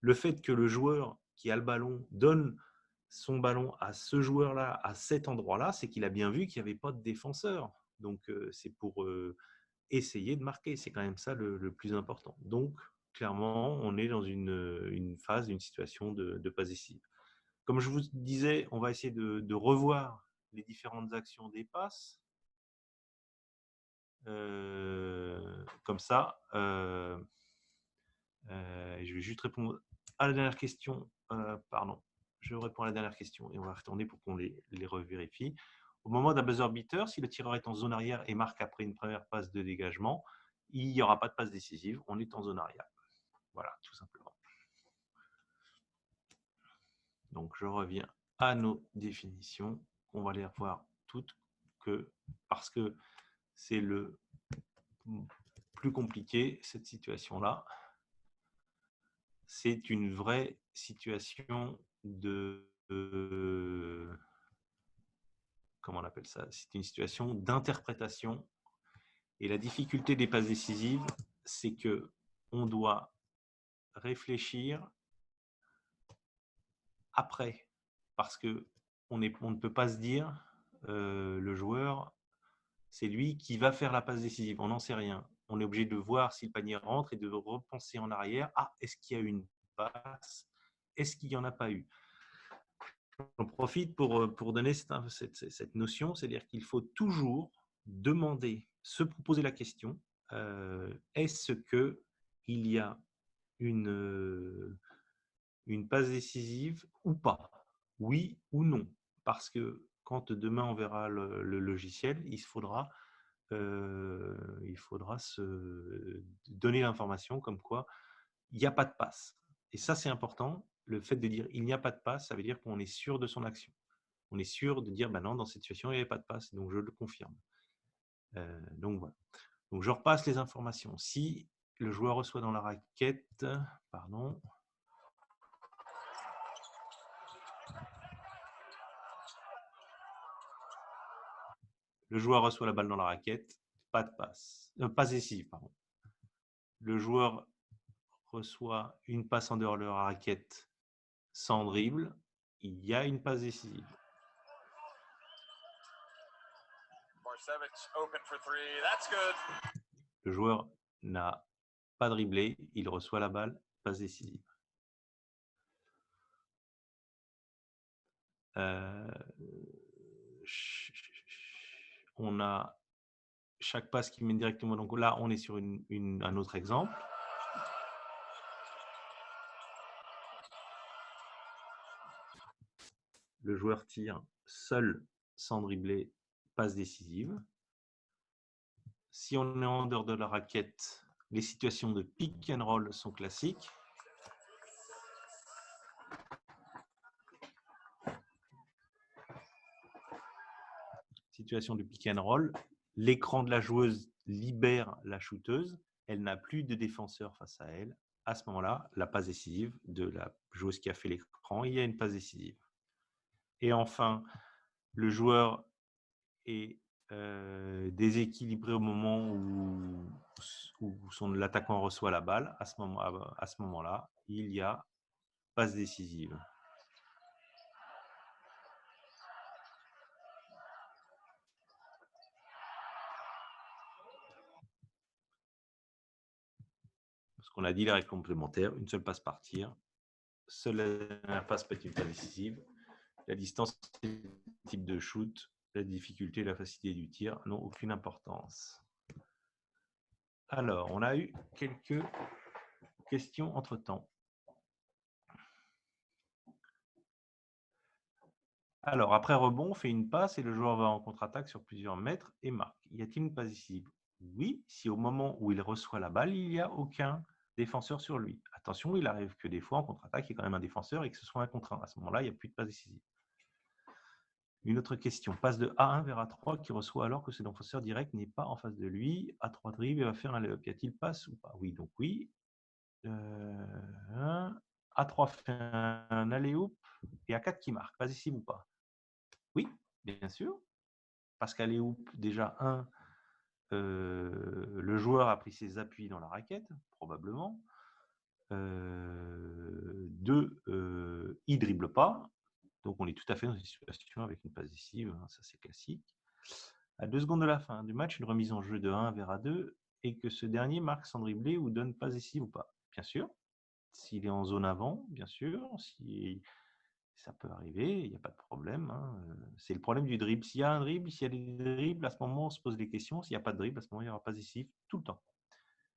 Le fait que le joueur qui a le ballon donne son ballon à ce joueur-là, à cet endroit-là, c'est qu'il a bien vu qu'il n'y avait pas de défenseur. Donc, c'est pour essayer de marquer. C'est quand même ça le plus important. Donc, clairement, on est dans une phase, une situation de passe décisive. Comme je vous disais, on va essayer de revoir les différentes actions des passes. Comme ça, Je vais juste répondre à la dernière question. Pardon, je réponds à la dernière question et on va retourner pour qu'on les revérifie. Au moment d'un buzzer beater, si le tireur est en zone arrière et marque après une première passe de dégagement, il n'y aura pas de passe décisive, on est en zone arrière. Voilà, tout simplement. Donc, je reviens à nos définitions. On va les revoir toutes parce que c'est le plus compliqué, cette situation-là. C'est une vraie situation de comment on appelle ça? C'est une situation d'interprétation. Et la difficulté des passes décisives, c'est que on doit réfléchir après, parce que on ne peut pas se dire le joueur, c'est lui qui va faire la passe décisive. On n'en sait rien. On est obligé de voir si le panier rentre et de repenser en arrière. Ah, est-ce qu'il y a eu une passe? Est-ce qu'il n'y en a pas eu? J'en profite pour donner cette notion, c'est-à-dire qu'il faut toujours demander, se poser la question, est-ce qu'il y a une passe décisive ou pas? Oui ou non? Parce que quand demain on verra le logiciel, il faudra se donner l'information comme quoi il n'y a pas de passe. Et ça, c'est important. Le fait de dire il n'y a pas de passe, ça veut dire qu'on est sûr de son action. On est sûr de dire, ben non, dans cette situation, il n'y avait pas de passe, donc je le confirme. Donc voilà. Donc je repasse les informations. Si le joueur reçoit dans la raquette, pardon, le joueur reçoit la balle dans la raquette, pas de passe, passe décisive, pardon. Le joueur reçoit une passe en dehors de la raquette sans dribble, il y a une passe décisive. Le joueur n'a pas dribblé, il reçoit la balle, passe décisive. On a chaque passe qui mène directement. Donc là, on est sur un autre exemple. Le joueur tire seul, sans dribbler, passe décisive. Si on est en dehors de la raquette, les situations de pick and roll sont classiques. Situation de pick and roll, l'écran de la joueuse libère la shooteuse, elle n'a plus de défenseur face à elle. À ce moment-là, la passe décisive de la joueuse qui a fait l'écran, il y a une passe décisive. Et enfin, le joueur est déséquilibré au moment où l'attaquant reçoit la balle. À ce moment-là, il y a passe décisive. Parce qu'on a dit les règles complémentaires, une seule passe par tir, seule la dernière passe peut être une passe décisive. La distance, le type de shoot, la difficulté et la facilité du tir n'ont aucune importance. Alors, on a eu quelques questions entre-temps. Alors, après rebond, on fait une passe et le joueur va en contre-attaque sur plusieurs mètres et marque. Y a-t-il une passe décisive? Oui, si au moment où il reçoit la balle, il n'y a aucun défenseur sur lui. Attention, il arrive que des fois, en contre-attaque, il y ait quand même un défenseur et que ce soit un contre un. À ce moment-là, il n'y a plus de passe décisive. Une autre question. Passe de A1 vers A3 qui reçoit alors que ce défenseur direct n'est pas en face de lui. A3 dribble et va faire un lay-up. Y a-t-il passe ou pas? Oui, donc oui. A3 fait un alley-oop et A4 qui marque. Passe décisive ou pas? Oui, bien sûr. Parce qu'alley-oop, déjà, le joueur a pris ses appuis dans la raquette, probablement. 2, il ne dribble pas. Donc, on est tout à fait dans une situation avec une passe décisive. Ça, c'est classique. À 2 secondes de la fin du match, une remise en jeu de 1 vers A2 et que ce dernier marque sans dribbler ou donne passe décisive ou pas. Bien sûr. S'il est en zone avant, bien sûr. Si ça peut arriver, il n'y a pas de problème. C'est le problème du dribble. S'il y a un dribble, s'il y a des dribbles, à ce moment, on se pose des questions. S'il n'y a pas de dribble, à ce moment, il n'y aura pas décisif tout le temps.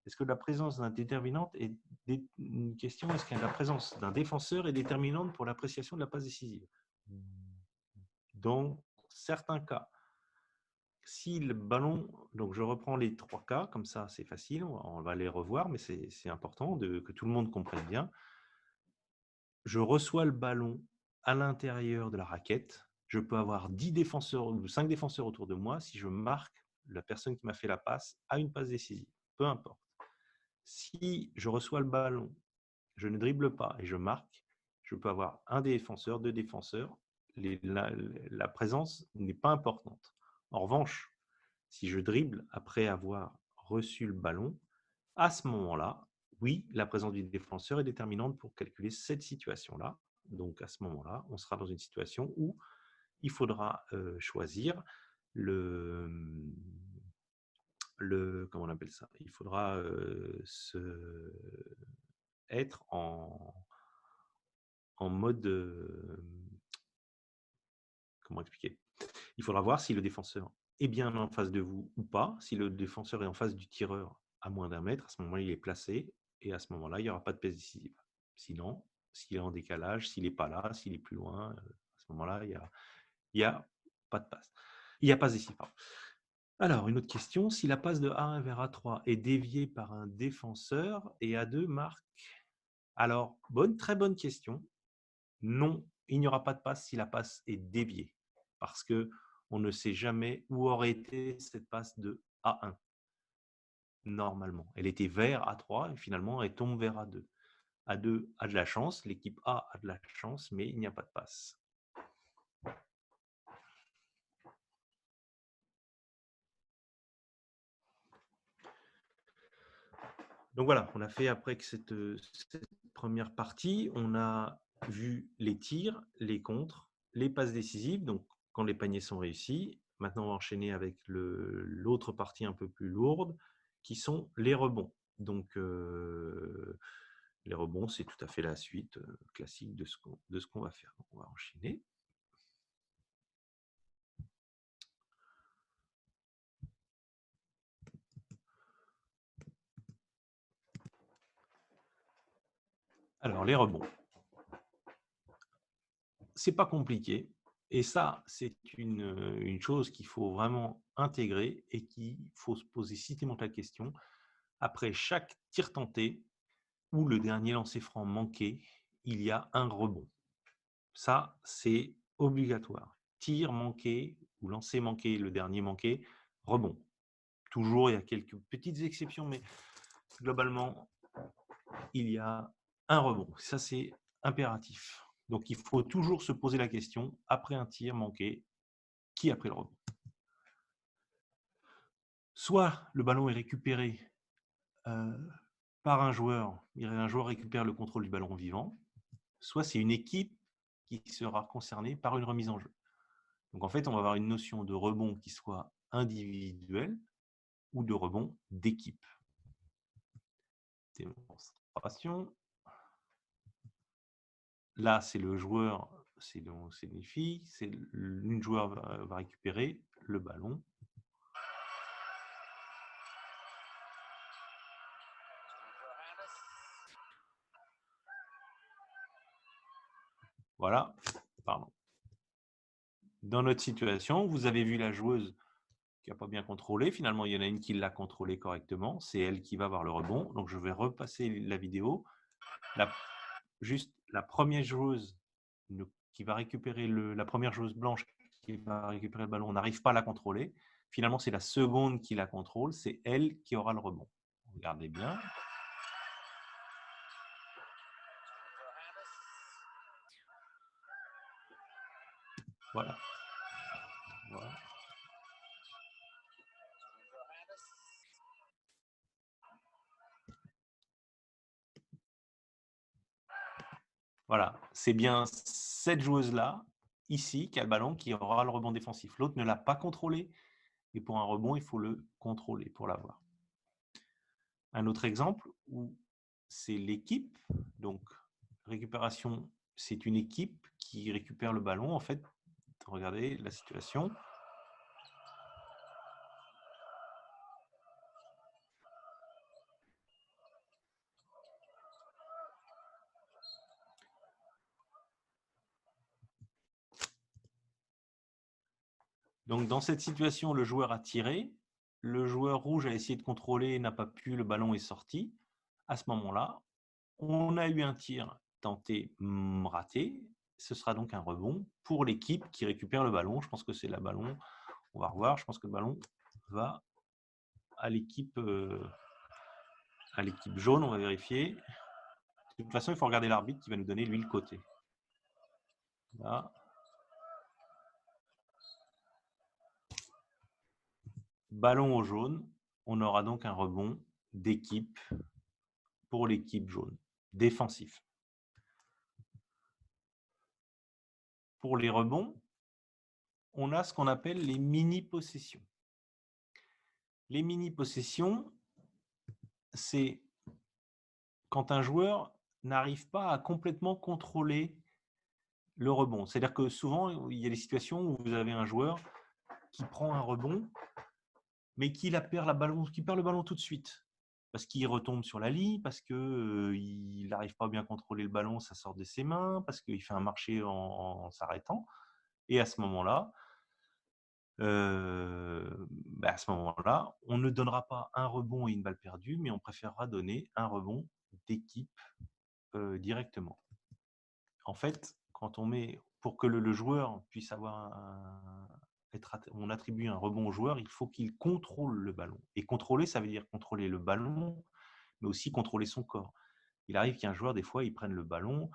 Est-ce que la présence d'un déterminante est une question, est-ce que la présence d'un défenseur est déterminante pour l'appréciation de la passe décisive? Dans certains cas. Si le ballon, donc je reprends les 3 cas, comme ça c'est facile, on va les revoir, mais c'est important que tout le monde comprenne bien. Je reçois le ballon à l'intérieur de la raquette, je peux avoir 10 défenseurs ou 5 défenseurs autour de moi. Si je marque, la personne qui m'a fait la passe a une passe décisive, peu importe. Si je reçois le ballon, je ne dribble pas et je marque, je peux avoir un défenseur, 2 défenseurs, la présence n'est pas importante. En revanche, si je dribble après avoir reçu le ballon, à ce moment-là, oui, la présence du défenseur est déterminante pour calculer cette situation-là. Donc, à ce moment-là, on sera dans une situation où il faudra choisir comment on appelle ça? Il faudra être en mode, comment expliquer? Il faudra voir si le défenseur est bien en face de vous ou pas. Si le défenseur est en face du tireur à moins d'1 mètre, à ce moment-là, il est placé et à ce moment-là, il n'y aura pas de passe décisive. Sinon, s'il est en décalage, s'il n'est pas là, s'il est plus loin, à ce moment-là, il y a pas de passe. Il n'y a pas décisive, pardon. Alors, une autre question, si la passe de A1 vers A3 est déviée par un défenseur et A2 marque? Alors, très bonne question. Non, il n'y aura pas de passe si la passe est déviée, parce qu'on ne sait jamais où aurait été cette passe de A1. Normalement, elle était vers A3 et finalement elle tombe vers A2. A2 a de la chance, l'équipe A a de la chance, mais il n'y a pas de passe. Donc voilà, on a fait après que cette première partie, on a vu les tirs, les contres, les passes décisives, donc quand les paniers sont réussis. Maintenant, on va enchaîner avec l'autre partie un peu plus lourde, qui sont les rebonds. Donc, les rebonds, c'est tout à fait la suite classique de ce qu'on va faire. Donc, on va enchaîner. Alors, les rebonds. C'est pas compliqué. Et ça, c'est une chose qu'il faut vraiment intégrer et qu'il faut se poser systématiquement la question. Après chaque tir tenté ou le dernier lancer franc manqué, il y a un rebond. Ça, c'est obligatoire. Tir manqué ou lancer manqué, le dernier manqué, rebond. Toujours, il y a quelques petites exceptions, mais globalement, il y a un rebond. Ça, c'est impératif. Donc, il faut toujours se poser la question, après un tir manqué, qui a pris le rebond? Soit le ballon est récupéré par un joueur récupère le contrôle du ballon vivant, soit c'est une équipe qui sera concernée par une remise en jeu. Donc, en fait, on va avoir une notion de rebond qui soit individuelle ou de rebond d'équipe. Démonstration. Là, c'est le joueur, c'est une fille, une joueur va récupérer le ballon. Voilà, pardon. Dans notre situation, vous avez vu la joueuse qui n'a pas bien contrôlé. Finalement, il y en a une qui l'a contrôlé correctement. C'est elle qui va avoir le rebond. Donc, je vais repasser la vidéo. Juste la première joueuse qui va récupérer la première joueuse blanche qui va récupérer le ballon, on n'arrive pas à la contrôler. Finalement, c'est la seconde qui la contrôle. C'est elle qui aura le rebond. Regardez bien. Voilà. Voilà. Voilà, c'est bien cette joueuse-là, ici, qui a le ballon, qui aura le rebond défensif. L'autre ne l'a pas contrôlé, et pour un rebond, il faut le contrôler pour l'avoir. Un autre exemple où c'est l'équipe, donc récupération, c'est une équipe qui récupère le ballon. En fait, regardez la situation. Donc, dans cette situation, le joueur a tiré. Le joueur rouge a essayé de contrôler, n'a pas pu, le ballon est sorti. À ce moment-là, on a eu un tir tenté, raté. Ce sera donc un rebond pour l'équipe qui récupère le ballon. Je pense que c'est le ballon. On va revoir. Je pense que le ballon va à l'équipe jaune. On va vérifier. De toute façon, il faut regarder l'arbitre qui va nous donner, lui, le côté. Là. Ballon au jaune. On aura donc un rebond d'équipe pour l'équipe jaune. Défensif. Pour les rebonds, on a ce qu'on appelle les mini-possessions. Les mini-possessions, c'est quand un joueur n'arrive pas à complètement contrôler le rebond. C'est-à-dire que souvent, il y a des situations où vous avez un joueur qui prend un rebond, mais qui perd le ballon tout de suite. Parce qu'il retombe sur la ligne, parce qu'il n'arrive pas à bien contrôler le ballon, ça sort de ses mains, parce qu'il fait un marché en s'arrêtant. Et à ce moment-là, on ne donnera pas un rebond et une balle perdue, mais on préférera donner un rebond d'équipe directement. En fait, quand on met, pour que le joueur puisse avoir on attribue un rebond au joueur, il faut qu'il contrôle le ballon. Et contrôler, ça veut dire contrôler le ballon, mais aussi contrôler son corps. Il arrive qu'un joueur, des fois, il prenne le ballon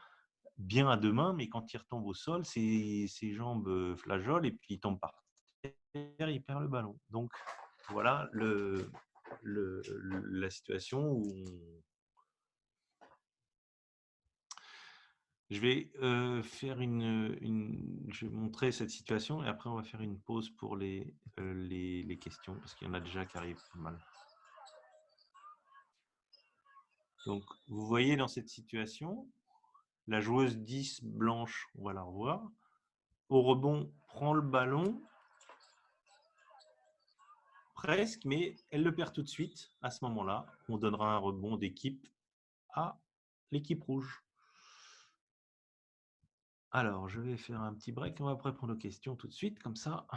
bien à deux mains, mais quand il retombe au sol, ses jambes flageolent et puis il tombe par terre, il perd le ballon. Donc, voilà la situation où je vais je vais montrer cette situation et après on va faire une pause pour les questions parce qu'il y en a déjà qui arrivent pas mal. Donc, vous voyez dans cette situation, la joueuse 10 blanche, on va la revoir, au rebond, prend le ballon, presque, mais elle le perd tout de suite. À ce moment-là, on donnera un rebond d'équipe à l'équipe rouge. Alors, je vais faire un petit break. On va après prendre nos questions tout de suite, comme ça.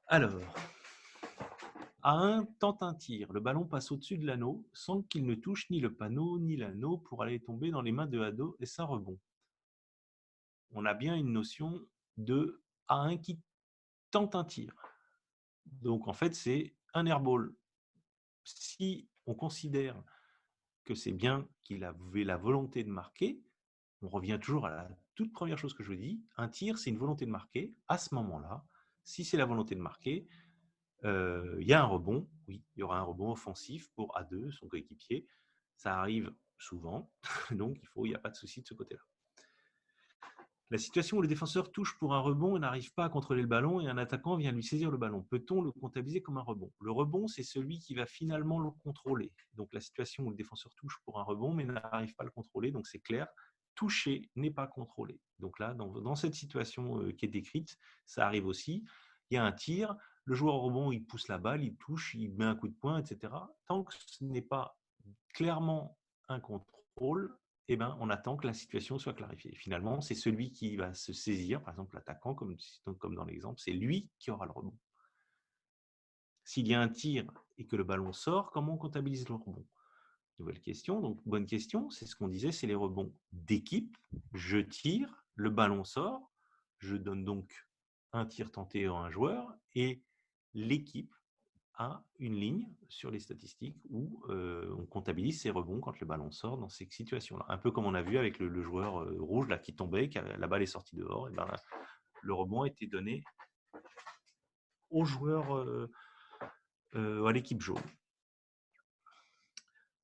Alors, A1 tente un tir. Le ballon passe au-dessus de l'anneau sans qu'il ne touche ni le panneau ni l'anneau pour aller tomber dans les mains de Ado et ça rebond. On a bien une notion de A1 qui tente un tir. Donc, en fait, c'est un airball. Si on considère que c'est bien qu'il avait la volonté de marquer, on revient toujours à la toute première chose que je vous dis. Un tir, c'est une volonté de marquer. À ce moment-là, si c'est la volonté de marquer, il y a un rebond. Oui, il y aura un rebond offensif pour A2, son coéquipier. Ça arrive souvent, donc il n'y a pas de souci de ce côté-là. La situation où le défenseur touche pour un rebond et n'arrive pas à contrôler le ballon et un attaquant vient lui saisir le ballon. Peut-on le comptabiliser comme un rebond? Le rebond, c'est celui qui va finalement le contrôler. Donc la situation où le défenseur touche pour un rebond mais n'arrive pas à le contrôler, donc c'est clair, toucher n'est pas contrôlé. Donc là, dans cette situation qui est décrite, ça arrive aussi. Il y a un tir, le joueur au rebond, il pousse la balle, il touche, il met un coup de poing, etc. Tant que ce n'est pas clairement un contrôle, eh ben, on attend que la situation soit clarifiée. Finalement, c'est celui qui va se saisir, par exemple l'attaquant, comme dans l'exemple, c'est lui qui aura le rebond. S'il y a un tir et que le ballon sort, comment on comptabilise le rebond? Nouvelle question, donc bonne question, c'est ce qu'on disait, c'est les rebonds d'équipe. Je tire, le ballon sort, je donne donc un tir tenté à un joueur et l'équipe a une ligne sur les statistiques où on comptabilise ses rebonds quand le ballon sort dans ces situations-là. Un peu comme on a vu avec le joueur rouge là, qui tombait, la balle est sortie dehors, et ben, le rebond a été donné au joueur, à l'équipe jaune.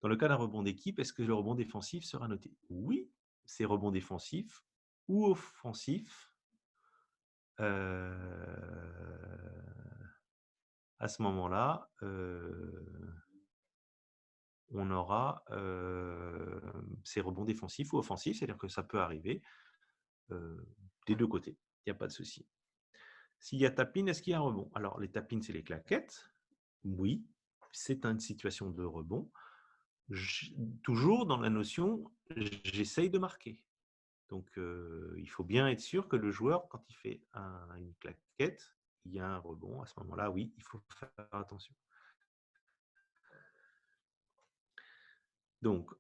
Dans le cas d'un rebond d'équipe, est-ce que le rebond défensif sera noté? Oui, c'est rebond défensif ou offensif. À ce moment-là, on aura ces rebonds défensifs ou offensifs, c'est-à-dire que ça peut arriver des deux côtés, il n'y a pas de souci. S'il y a tapine, est-ce qu'il y a un rebond? Alors, les tapines, c'est les claquettes. Oui, c'est une situation de rebond. Toujours dans la notion, j'essaye de marquer. Donc, il faut bien être sûr que le joueur, quand il fait une claquette, raquette, il y a un rebond. À ce moment-là, oui, il faut faire attention. Donc,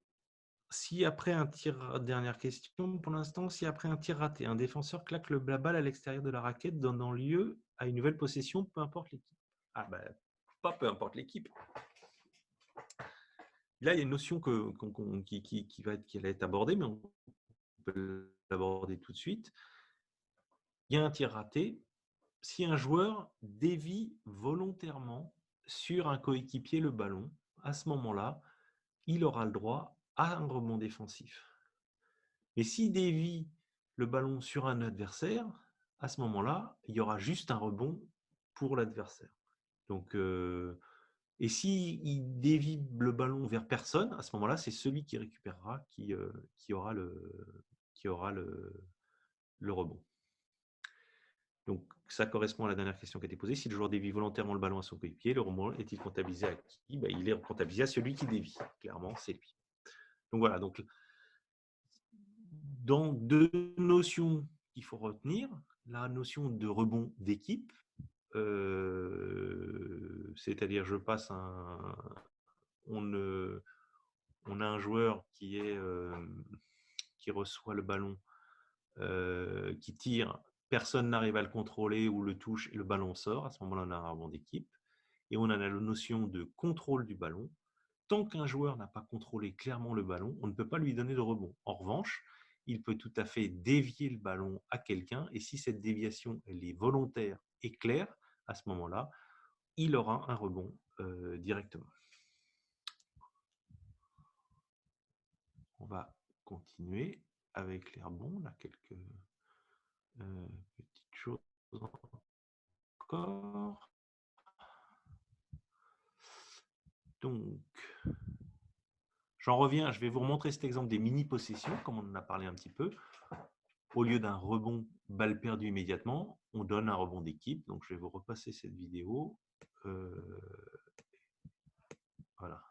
si après un tir, dernière question pour l'instant, si après un tir raté, un défenseur claque la balle à l'extérieur de la raquette, donnant lieu à une nouvelle possession, peu importe l'équipe. Ah ben, pas peu importe l'équipe. Là, il y a une notion qui va être abordée, mais on peut l'aborder tout de suite. Il y a un tir raté. Si un joueur dévie volontairement sur un coéquipier le ballon, à ce moment-là, il aura le droit à un rebond défensif. Mais s'il dévie le ballon sur un adversaire, à ce moment-là, il y aura juste un rebond pour l'adversaire. Donc, et s'il dévie le ballon vers personne, à ce moment-là, c'est celui qui récupérera qui aura le rebond. Donc, ça correspond à la dernière question qui a été posée. Si le joueur dévie volontairement le ballon à son coéquipier, le rebond est-il comptabilisé à qui? Il est comptabilisé à celui qui dévie. Clairement, c'est lui. Donc voilà. Donc, dans deux notions qu'il faut retenir, la notion de rebond d'équipe, c'est-à-dire on a un joueur qui reçoit le ballon, qui tire, personne n'arrive à le contrôler ou le touche et le ballon sort. À ce moment-là, on a un rebond d'équipe. Et on a la notion de contrôle du ballon. Tant qu'un joueur n'a pas contrôlé clairement le ballon, on ne peut pas lui donner de rebond. En revanche, il peut tout à fait dévier le ballon à quelqu'un, et si cette déviation elle est volontaire et claire, à ce moment-là, il aura un rebond directement. On va continuer avec les rebonds. Là, quelques petites choses encore. Donc, j'en reviens, je vais vous remontrer cet exemple des mini-possessions, comme on en a parlé un petit peu. Au lieu d'un rebond balle perdue immédiatement, on donne un rebond d'équipe. Donc, je vais vous repasser cette vidéo. Voilà.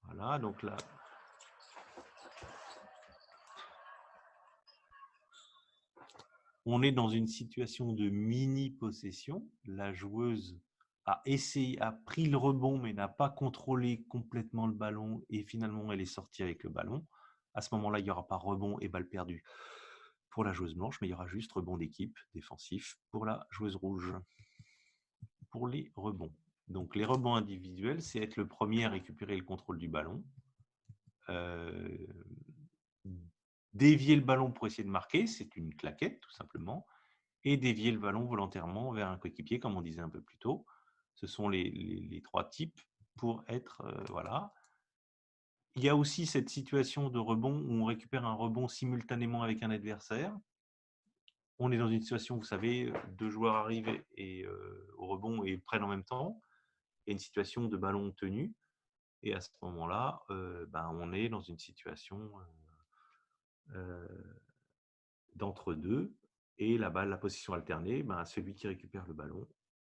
Voilà, donc là, on est dans une situation de mini-possession. La joueuse a pris le rebond, mais n'a pas contrôlé complètement le ballon, et finalement, elle est sortie avec le ballon. À ce moment-là, il n'y aura pas rebond et balle perdue pour la joueuse blanche, mais il y aura juste rebond d'équipe défensif pour la joueuse rouge. Pour les rebonds. Donc, les rebonds individuels, c'est être le premier à récupérer le contrôle du ballon. Dévier le ballon pour essayer de marquer, c'est une claquette, tout simplement. Et dévier le ballon volontairement vers un coéquipier, comme on disait un peu plus tôt. Ce sont les trois types pour être... voilà. Il y a aussi cette situation de rebond où on récupère un rebond simultanément avec un adversaire. On est dans une situation, vous savez, deux joueurs arrivent au rebond et prennent en même temps. Il y a une situation de ballon tenu. Et à ce moment-là, on est dans une situation d'entre-deux. Et la position alternée, celui qui récupère le ballon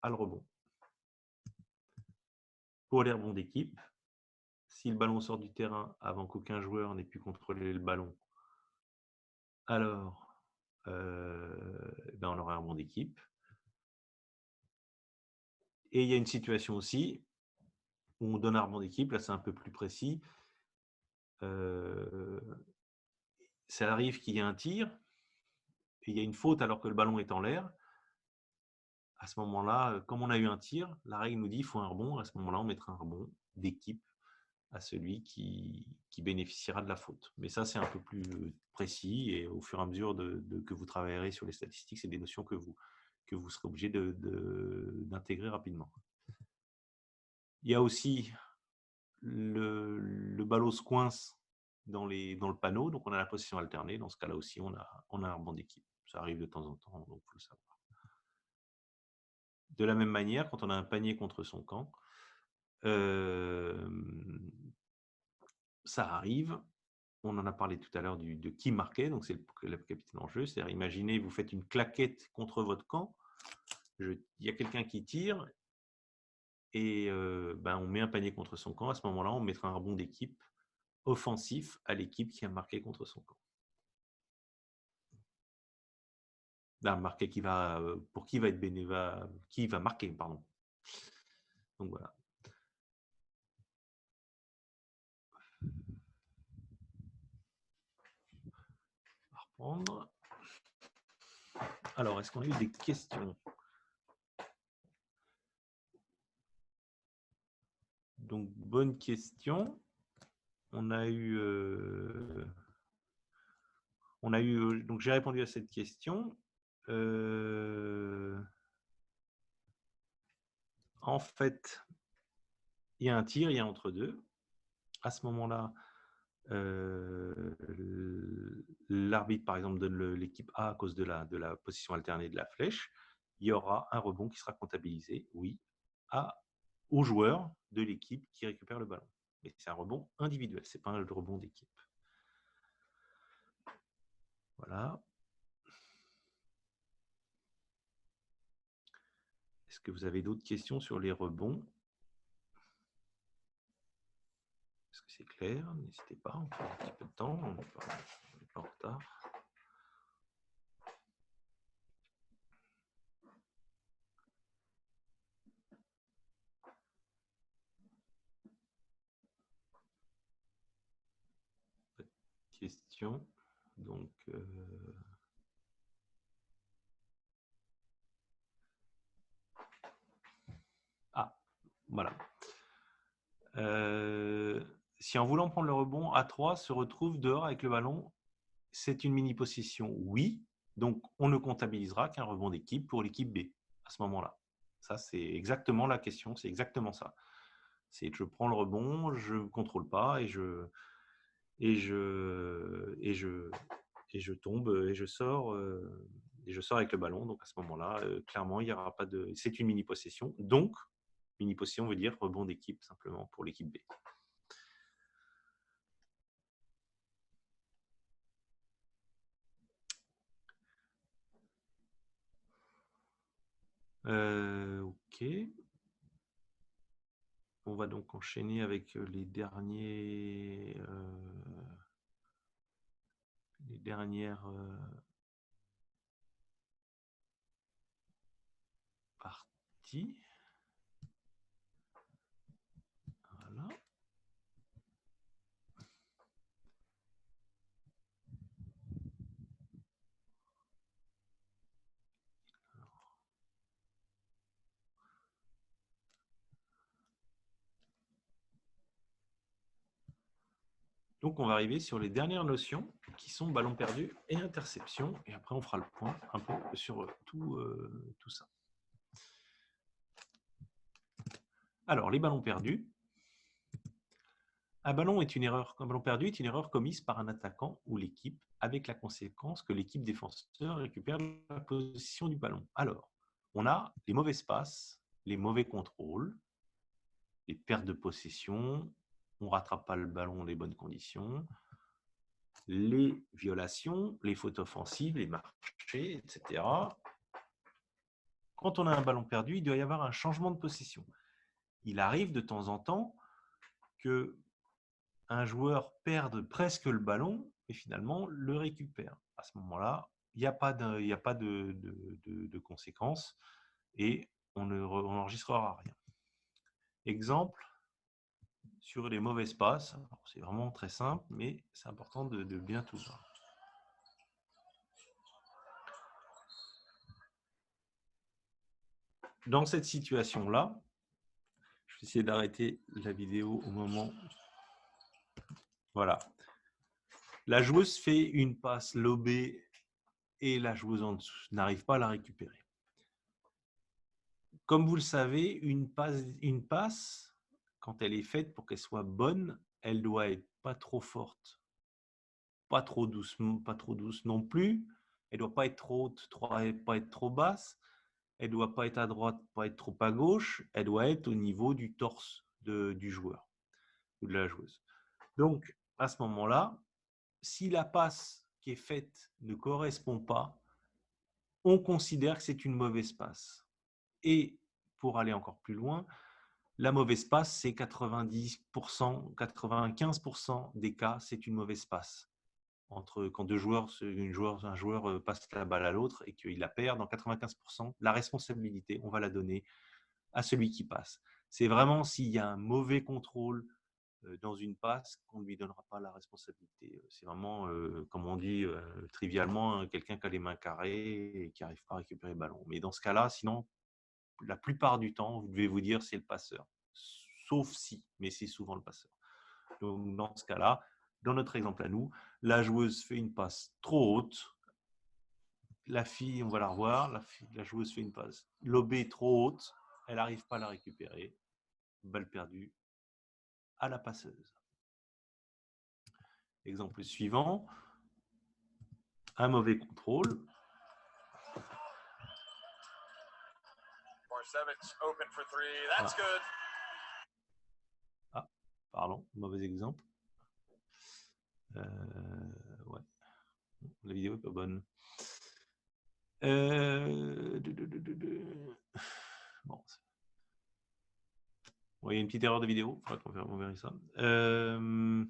a le rebond. Pour les rebonds d'équipe, si le ballon sort du terrain avant qu'aucun joueur n'ait pu contrôler le ballon, alors on aura un rebond d'équipe. Et il y a une situation aussi où on donne un rebond d'équipe, là c'est un peu plus précis. Ça arrive qu'il y ait un tir, et il y a une faute alors que le ballon est en l'air. À ce moment-là, comme on a eu un tir, la règle nous dit qu'il faut un rebond. À ce moment-là, on mettra un rebond d'équipe à celui qui bénéficiera de la faute. Mais ça, c'est un peu plus précis, et au fur et à mesure que vous travaillerez sur les statistiques, c'est des notions que vous serez obligé d'intégrer rapidement. Il y a aussi le ballon se coince dans le panneau, donc on a la position alternée. Dans ce cas-là aussi, on a un rebond d'équipe. Ça arrive de temps en temps, donc il faut le savoir. De la même manière, quand on a un panier contre son camp, ça arrive. On en a parlé tout à l'heure de qui marquait, donc c'est le capitaine en jeu. C'est-à-dire, imaginez, vous faites une claquette contre votre camp, il y a quelqu'un qui tire, et on met un panier contre son camp. À ce moment-là, on mettra un rebond d'équipe offensif à l'équipe qui a marqué contre son camp. marquer pour qui va être bénévole, qui va marquer, pardon. Donc voilà. On va reprendre. Alors, est-ce qu'on a eu des questions? Donc, bonne question. On a eu donc j'ai répondu à cette question. En fait, il y a un tir, il y a entre deux. À ce moment-là, l'arbitre, par exemple, donne l'équipe A à cause de la position alternée de la flèche. Il y aura un rebond qui sera comptabilisé, oui, au joueur de l'équipe qui récupère le ballon. Mais c'est un rebond individuel, ce n'est pas un rebond d'équipe. Voilà. Est-ce que vous avez d'autres questions sur les rebonds? Est-ce que c'est clair? N'hésitez pas, on prend un petit peu de temps, on n'est pas en retard. Pas de questions. Donc, voilà. Si en voulant prendre le rebond, A3 se retrouve dehors avec le ballon, c'est une mini-possession, oui. Donc, on ne comptabilisera qu'un rebond d'équipe pour l'équipe B à ce moment-là. Ça, c'est exactement la question, c'est exactement ça. C'est je prends le rebond, je ne contrôle pas et je tombe et je sors avec le ballon. Donc, à ce moment-là, clairement, il n'y aura pas de… C'est une mini-possession. Donc, mini-possession veut dire rebond d'équipe simplement pour l'équipe B. Ok. On va donc enchaîner avec les dernières parties. Voilà. Donc, on va arriver sur les dernières notions qui sont ballon perdu et interception. Et après, on fera le point un peu sur tout ça. Alors, les ballons perdus. Un ballon perdu est une erreur commise par un attaquant ou l'équipe avec la conséquence que l'équipe défenseur récupère la position du ballon. Alors, on a les mauvais passes, les mauvais contrôles, les pertes de possession, on ne rattrape pas le ballon dans les bonnes conditions, les violations, les fautes offensives, les marchés, etc. Quand on a un ballon perdu, il doit y avoir un changement de possession. Il arrive de temps en temps qu'un joueur perde presque le ballon et finalement le récupère. À ce moment-là, il n'y a pas de conséquences et on n'enregistrera rien. Exemple, sur les mauvaises passes, c'est vraiment très simple, mais c'est important de bien tout voir. Dans cette situation-là, je vais essayer d'arrêter la vidéo au moment… Voilà. La joueuse fait une passe lobée et la joueuse en dessous n'arrive pas à la récupérer. Comme vous le savez, une passe, quand elle est faite pour qu'elle soit bonne, elle doit être pas trop forte, pas trop douce non plus. Elle doit pas être trop haute, pas être trop basse. Elle doit pas être à droite, pas être trop à gauche. Elle doit être au niveau du torse du joueur ou de la joueuse. Donc, à ce moment-là, si la passe qui est faite ne correspond pas, on considère que c'est une mauvaise passe. Et pour aller encore plus loin, la mauvaise passe, c'est 90%, 95% des cas, c'est une mauvaise passe. entre quand deux joueurs, un joueur passe la balle à l'autre et qu'il la perd, dans 95%, la responsabilité, on va la donner à celui qui passe. C'est vraiment s'il y a un mauvais contrôle dans une passe qu'on ne lui donnera pas la responsabilité. C'est vraiment, comme on dit trivialement, hein, quelqu'un qui a les mains carrées et qui n'arrive pas à récupérer le ballon. Mais dans ce cas-là, sinon, la plupart du temps, vous devez vous dire c'est le passeur. Sauf si, mais c'est souvent le passeur. Donc, dans ce cas-là, dans notre exemple à nous, la joueuse fait une passe trop haute. La fille, on va la revoir, la joueuse fait une passe lobée trop haute. Elle n'arrive pas à la récupérer. Balle perdue à la passeuse. Exemple suivant. Un mauvais contrôle. Ah, pardon, mauvais exemple. Ouais. La vidéo n'est pas bonne. Bon. Il y a une petite erreur de vidéo, il faudra qu'on vérifie ça. Le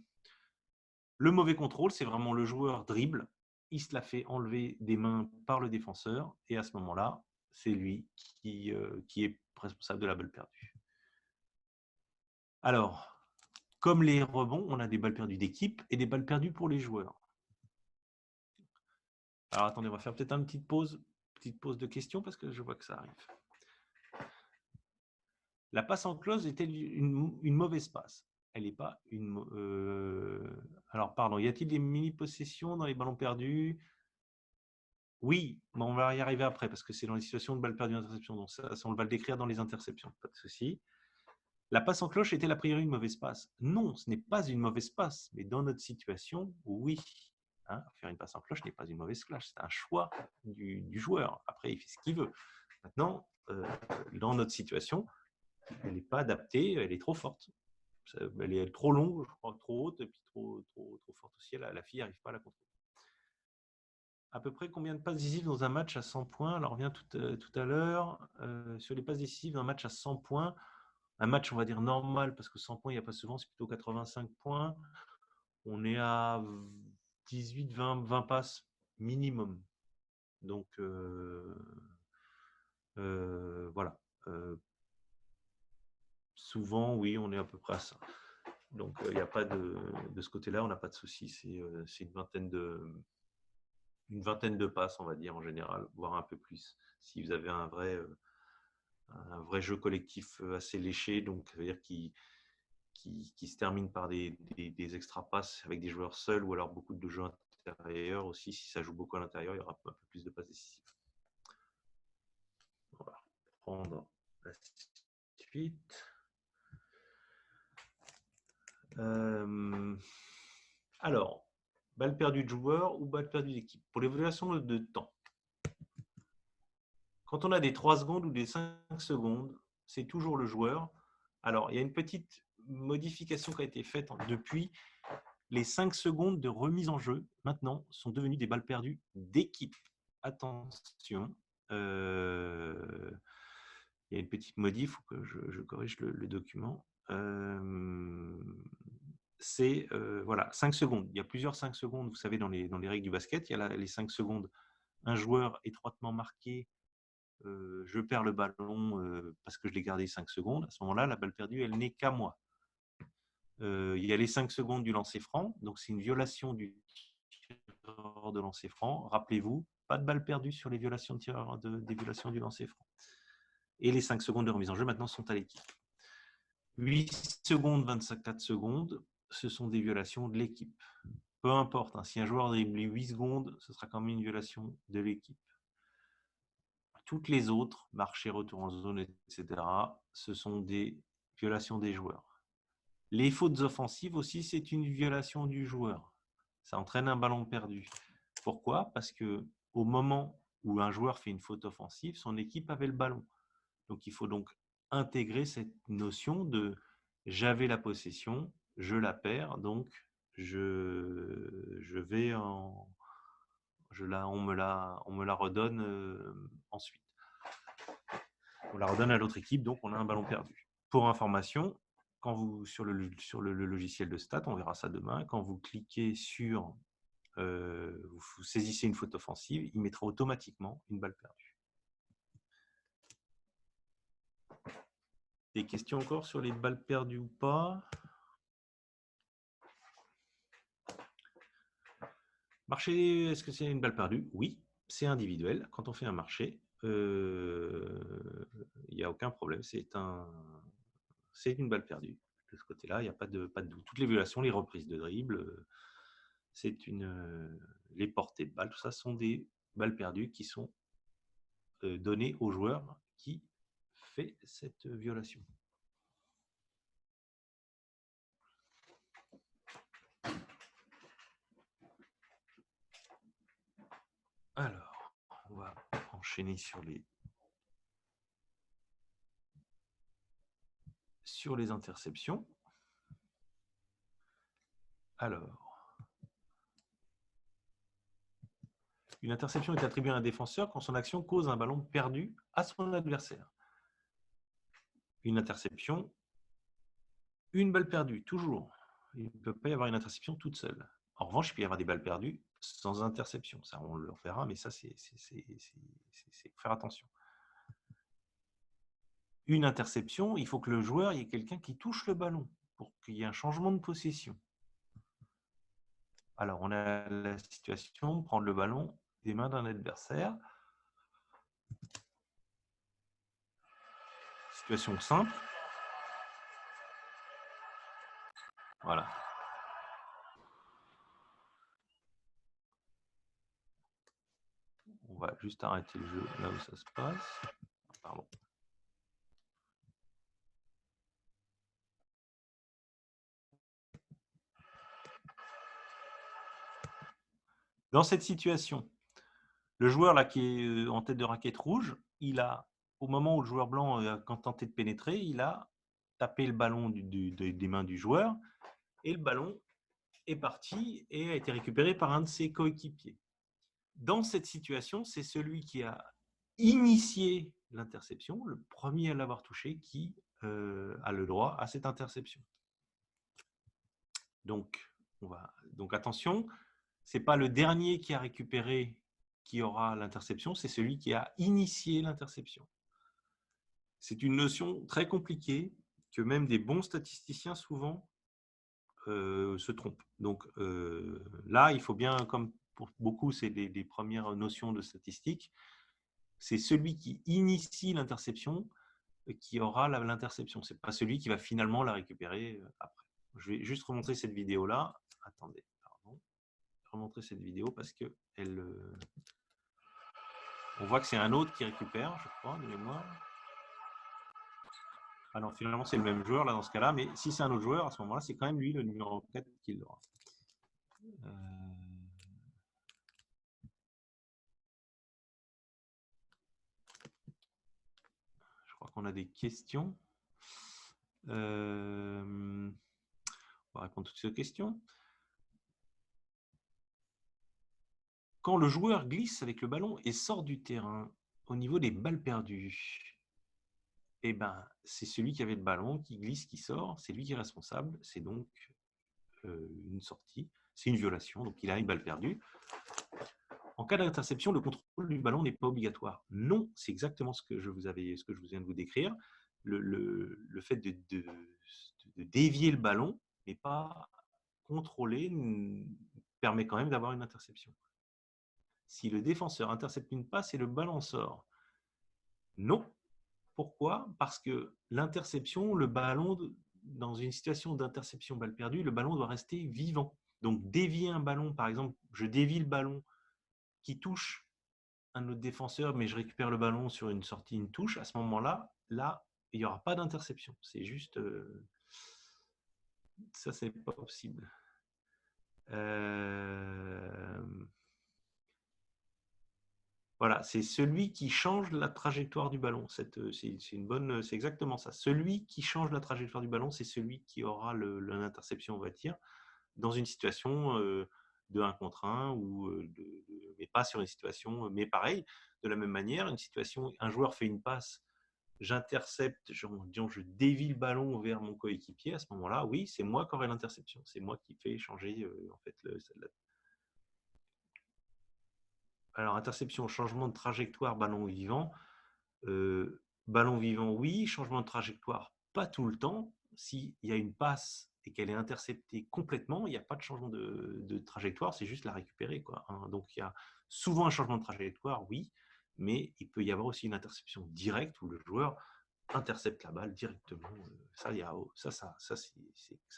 mauvais contrôle, c'est vraiment le joueur dribble, il se la fait enlever des mains par le défenseur, et à ce moment-là, c'est lui qui est responsable de la balle perdue. Alors, comme les rebonds, on a des balles perdues d'équipe et des balles perdues pour les joueurs. Alors attendez, on va faire peut-être une petite pause de questions parce que je vois que ça arrive. La passe en close est-elle une mauvaise passe? Elle n'est pas une. Alors, pardon, y a-t-il des mini-possessions dans les ballons perdus? Oui, mais on va y arriver après parce que c'est dans les situations de balles perdues d'interception. Donc, ça, on va le décrire dans les interceptions, pas de souci. La passe en cloche était a priori une mauvaise passe? Non, ce n'est pas une mauvaise passe, mais dans notre situation, oui. Hein, faire une passe en cloche n'est pas une mauvaise cloche, c'est un choix du joueur. Après, il fait ce qu'il veut. Maintenant, dans notre situation, elle n'est pas adaptée, elle est trop forte. Elle est trop longue, je crois, trop haute, et puis trop forte aussi. La fille n'arrive pas à la contrôler. À peu près combien de passes décisives dans un match à 100 points? Alors, on revient tout à l'heure. Sur les passes décisives dans un match à 100 points, un match, on va dire, normal, parce que 100 points, il n'y a pas souvent, c'est plutôt 85 points. On est à 18, 20 passes minimum. Donc, voilà. Souvent, oui, on est à peu près à ça. Donc, il n'y a pas de ce côté-là, on n'a pas de souci. C'est une vingtaine de passes, on va dire, en général, voire un peu plus. Si vous avez un vrai jeu collectif assez léché, donc ça veut dire qui se termine par des extra passes avec des joueurs seuls ou alors beaucoup de jeux intérieurs aussi. Si ça joue beaucoup à l'intérieur, il y aura un peu plus de passes décisives. On va prendre la suite. Alors, balle perdue de joueur ou balle perdue d'équipe. Pour l'évaluation de temps, quand on a des 3 secondes ou des 5 secondes, c'est toujours le joueur. Alors, il y a une petite modification qui a été faite depuis. Les 5 secondes de remise en jeu, maintenant, sont devenues des balles perdues d'équipe. Attention. Il y a une petite modif, il faut que je corrige le document. C'est voilà, 5 secondes. Il y a plusieurs 5 secondes, vous savez, dans les règles du basket. Il y a les 5 secondes. Un joueur étroitement marqué, je perds le ballon parce que je l'ai gardé 5 secondes. À ce moment-là, la balle perdue, elle n'est qu'à moi. Il y a les 5 secondes du lancer franc. Donc, c'est une violation du tireur de lancer franc. Rappelez-vous, pas de balle perdue sur les violations des violations du lancer franc. Et les 5 secondes de remise en jeu, maintenant, sont à l'équipe. 8 secondes, 24 secondes, ce sont des violations de l'équipe. Peu importe, hein, si un joueur dribble 8 secondes, ce sera quand même une violation de l'équipe. Toutes les autres, marché, retour en zone, etc., ce sont des violations des joueurs. Les fautes offensives aussi, c'est une violation du joueur. Ça entraîne un ballon perdu. Pourquoi? Parce qu'au moment où un joueur fait une faute offensive, son équipe avait le ballon. Donc, il faut donc intégrer cette notion de j'avais la possession, je la perds, donc je vais on me la redonne ensuite. On la redonne à l'autre équipe, donc on a un ballon perdu. Pour information, quand vous sur le logiciel de stats, on verra ça demain, quand vous cliquez sur vous saisissez une faute offensive, il mettra automatiquement une balle perdue. Des questions encore sur les balles perdues ou pas? Marché, est-ce que c'est une balle perdue? Oui, c'est individuel. Quand on fait un marché, il n'y a aucun problème. C'est une balle perdue. De ce côté-là, il n'y a pas de doute. Toutes les violations, les reprises de dribble, les portées de balle, tout ça sont des balles perdues qui sont données au joueur qui fait cette violation. Alors, on va enchaîner sur les interceptions. Alors, une interception est attribuée à un défenseur quand son action cause un ballon perdu à son adversaire. Une interception, une balle perdue, toujours. Il ne peut pas y avoir une interception toute seule. En revanche, il peut y avoir des balles perdues sans interception. Ça, on le verra, mais ça, c'est faire attention. Une interception, il faut que le joueur, il y ait quelqu'un qui touche le ballon pour qu'il y ait un changement de possession. Alors, on a la situation, prendre le ballon des mains d'un adversaire. Situation simple. Voilà. On va juste arrêter le jeu là où ça se passe. Pardon. Dans cette situation, le joueur là qui est en tête de raquette rouge, il a, au moment où le joueur blanc a tenté de pénétrer, il a tapé le ballon des mains du joueur et le ballon est parti et a été récupéré par un de ses coéquipiers. Dans cette situation, c'est celui qui a initié l'interception, le premier à l'avoir touché, qui a le droit à cette interception. Donc attention, ce n'est pas le dernier qui a récupéré qui aura l'interception, c'est celui qui a initié l'interception. C'est une notion très compliquée que même des bons statisticiens souvent se trompent. Donc là, il faut bien, comme pour beaucoup, c'est des premières notions de statistique, c'est celui qui initie l'interception qui aura l'interception. Ce n'est pas celui qui va finalement la récupérer après. Je vais juste remontrer cette vidéo-là. Attendez, pardon. Je vais remontrer cette vidéo parce que on voit que c'est un autre qui récupère, je crois, de mémoire. Ah non, finalement, c'est le même joueur là dans ce cas-là, mais si c'est un autre joueur, à ce moment-là, c'est quand même lui, le numéro 4, qui l'aura. Je crois qu'on a des questions. On va répondre toutes ces questions. Quand le joueur glisse avec le ballon et sort du terrain, au niveau des balles perdues, eh ben, c'est celui qui avait le ballon qui glisse, qui sort, c'est lui qui est responsable. C'est donc une sortie, c'est une violation, donc il a une balle perdue. En cas d'interception, le contrôle du ballon n'est pas obligatoire. Non, c'est exactement ce que je viens de vous décrire. Le fait de dévier le ballon n'est pas contrôlé, permet quand même d'avoir une interception. Si le défenseur intercepte une passe et le ballon sort, non. Pourquoi? Parce que l'interception, le ballon, dans une situation d'interception balle perdue, le ballon doit rester vivant. Donc dévier un ballon, par exemple, je dévie le ballon qui touche un autre défenseur, mais je récupère le ballon sur une sortie, une touche, à ce moment-là, il n'y aura pas d'interception. C'est juste... ça, c'est pas possible. Voilà, c'est celui qui change la trajectoire du ballon. C'est exactement ça. Celui qui change la trajectoire du ballon, c'est celui qui aura l'interception, on va dire, dans une situation de 1 contre 1, mais pas sur une situation. Mais pareil, de la même manière, une situation, un joueur fait une passe, j'intercepte, je dévie le ballon vers mon coéquipier. À ce moment-là, oui, c'est moi qui aurai l'interception. C'est moi qui fais changer en fait Alors, interception, changement de trajectoire, ballon vivant. Ballon vivant, oui. Changement de trajectoire, pas tout le temps. S'il y a une passe et qu'elle est interceptée complètement, il n'y a pas de changement de trajectoire, c'est juste la récupérer, quoi, hein. Donc, il y a souvent un changement de trajectoire, oui, mais il peut y avoir aussi une interception directe où le joueur intercepte la balle directement. Ça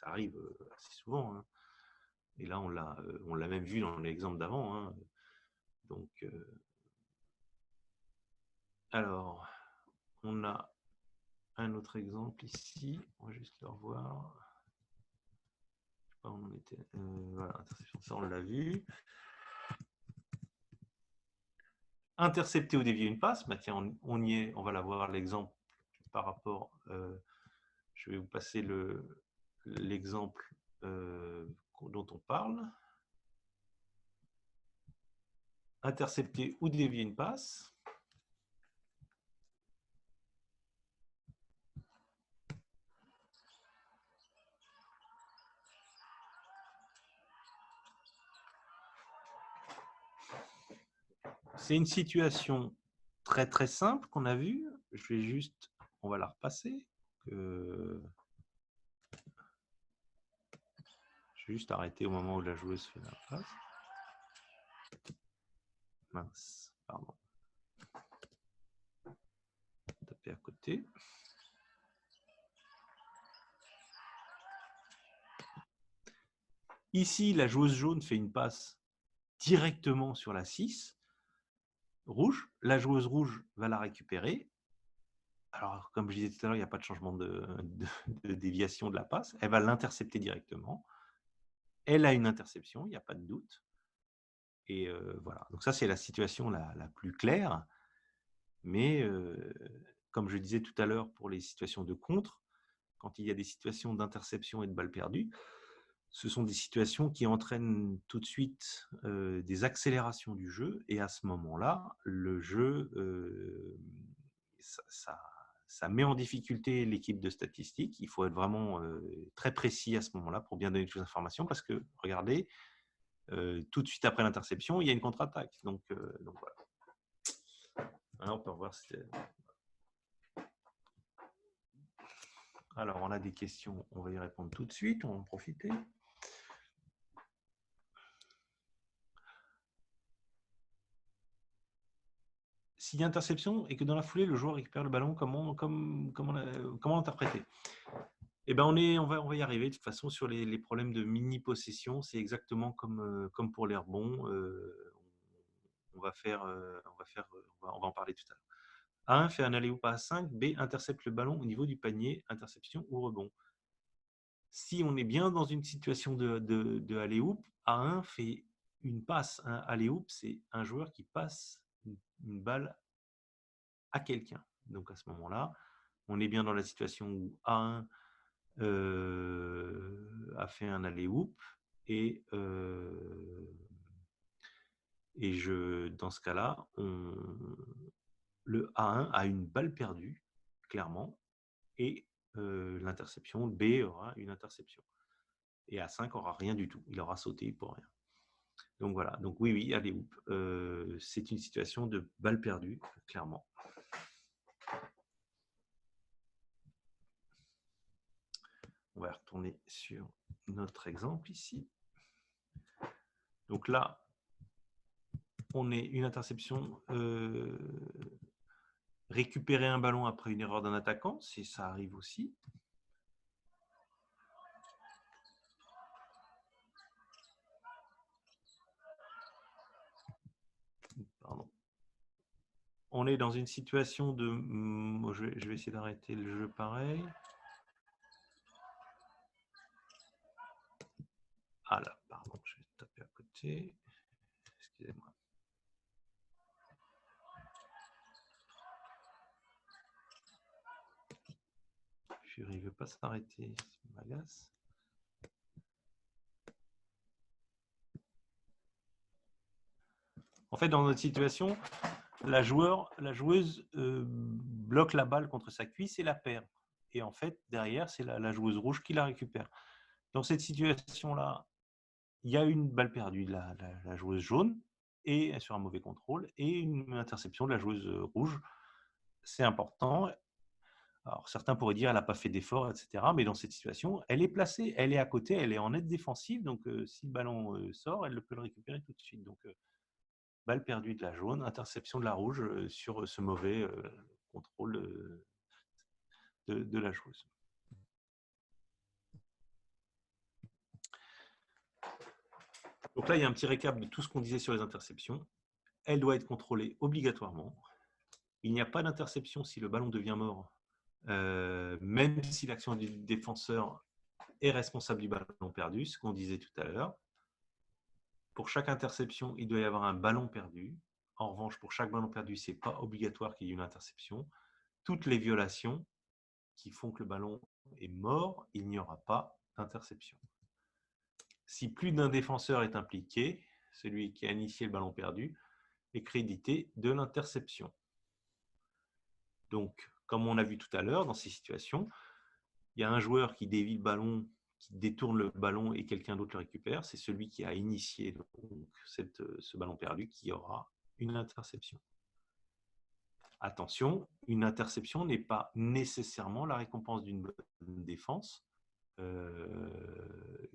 arrive assez souvent, hein. Et là, on l'a même vu dans l'exemple d'avant, hein. Donc, alors, on a un autre exemple ici. On va juste le revoir. Je sais pas où on était. Voilà, interception, ça on l'a vu. Intercepter ou dévier une passe. Bah, tiens, on y est. On va la voir l'exemple par rapport. Je vais vous passer l'exemple dont on parle. Intercepter ou dévier une passe. C'est une situation très très simple qu'on a vue. Je vais juste, on va la repasser. Je vais juste arrêter au moment où la joueuse fait la passe. Mince, pardon. Taper à côté. Ici, la joueuse jaune fait une passe directement sur la 6 rouge. La joueuse rouge va la récupérer. Alors, comme je disais tout à l'heure, il n'y a pas de changement de déviation de la passe. Elle va l'intercepter directement. Elle a une interception, il n'y a pas de doute. Et voilà. Donc ça, c'est la situation la plus claire. Mais comme je disais tout à l'heure pour les situations de contre, quand il y a des situations d'interception et de balles perdues, ce sont des situations qui entraînent tout de suite des accélérations du jeu. Et à ce moment-là, le jeu, ça met en difficulté l'équipe de statistiques. Il faut être vraiment très précis à ce moment-là pour bien donner toutes les informations. Parce que, regardez, tout de suite après l'interception, il y a une contre-attaque. Donc voilà. Alors, on peut revoir. Alors, on a des questions. On va y répondre tout de suite. On va en profiter. S'il y a interception et que dans la foulée, le joueur récupère le ballon, comment l'interpréter? Eh ben, on va y arriver. De toute façon, sur les problèmes de mini-possession, c'est exactement comme pour les rebonds. On va en parler tout à l'heure. A1 fait un alley-oop à A5, B intercepte le ballon au niveau du panier, interception ou rebond. Si on est bien dans une situation de alley-oop, A1 fait une passe. Un alley-oop, c'est un joueur qui passe une balle à quelqu'un. Donc à ce moment-là, on est bien dans la situation où A1 a fait un alley-oop et dans ce cas-là, le A1 a une balle perdue, clairement, et l'interception, B aura une interception. Et A5 aura rien du tout, il aura sauté pour rien. Donc voilà, donc oui, alley-oop, c'est une situation de balle perdue, clairement. On va retourner sur notre exemple ici. Donc là, on est une interception, récupérer un ballon après une erreur d'un attaquant, ça arrive aussi. Pardon. On est dans une situation de... Je vais essayer d'arrêter le jeu pareil. Ah là, pardon, je vais taper à côté. Excusez-moi. Il ne veut pas s'arrêter, ça m'agace. En fait, dans notre situation, la joueuse bloque la balle contre sa cuisse et la perd. Et en fait, derrière, c'est la joueuse rouge qui la récupère. Dans cette situation-là, il y a une balle perdue de la joueuse jaune. et sur un mauvais contrôle, et une interception de la joueuse rouge. C'est important. Alors, certains pourraient dire qu'elle n'a pas fait d'effort, etc. Mais dans cette situation, elle est placée, elle est à côté, elle est en aide défensive. Donc, si le ballon sort, elle peut le récupérer tout de suite. Donc, balle perdue de la jaune, interception de la rouge sur ce mauvais contrôle de la joueuse. Donc là, il y a un petit récap de tout ce qu'on disait sur les interceptions. Elle doit être contrôlée obligatoirement. Il n'y a pas d'interception si le ballon devient mort, même si l'action du défenseur est responsable du ballon perdu, ce qu'on disait tout à l'heure. Pour chaque interception, il doit y avoir un ballon perdu. En revanche, pour chaque ballon perdu, ce n'est pas obligatoire qu'il y ait une interception. Toutes les violations qui font que le ballon est mort, il n'y aura pas d'interception. Si plus d'un défenseur est impliqué, celui qui a initié le ballon perdu est crédité de l'interception. Donc, comme on a vu tout à l'heure, dans ces situations, il y a un joueur qui dévie le ballon, qui détourne le ballon et quelqu'un d'autre le récupère. C'est celui qui a initié donc, ce ballon perdu qui aura une interception. Attention, une interception n'est pas nécessairement la récompense d'une bonne défense.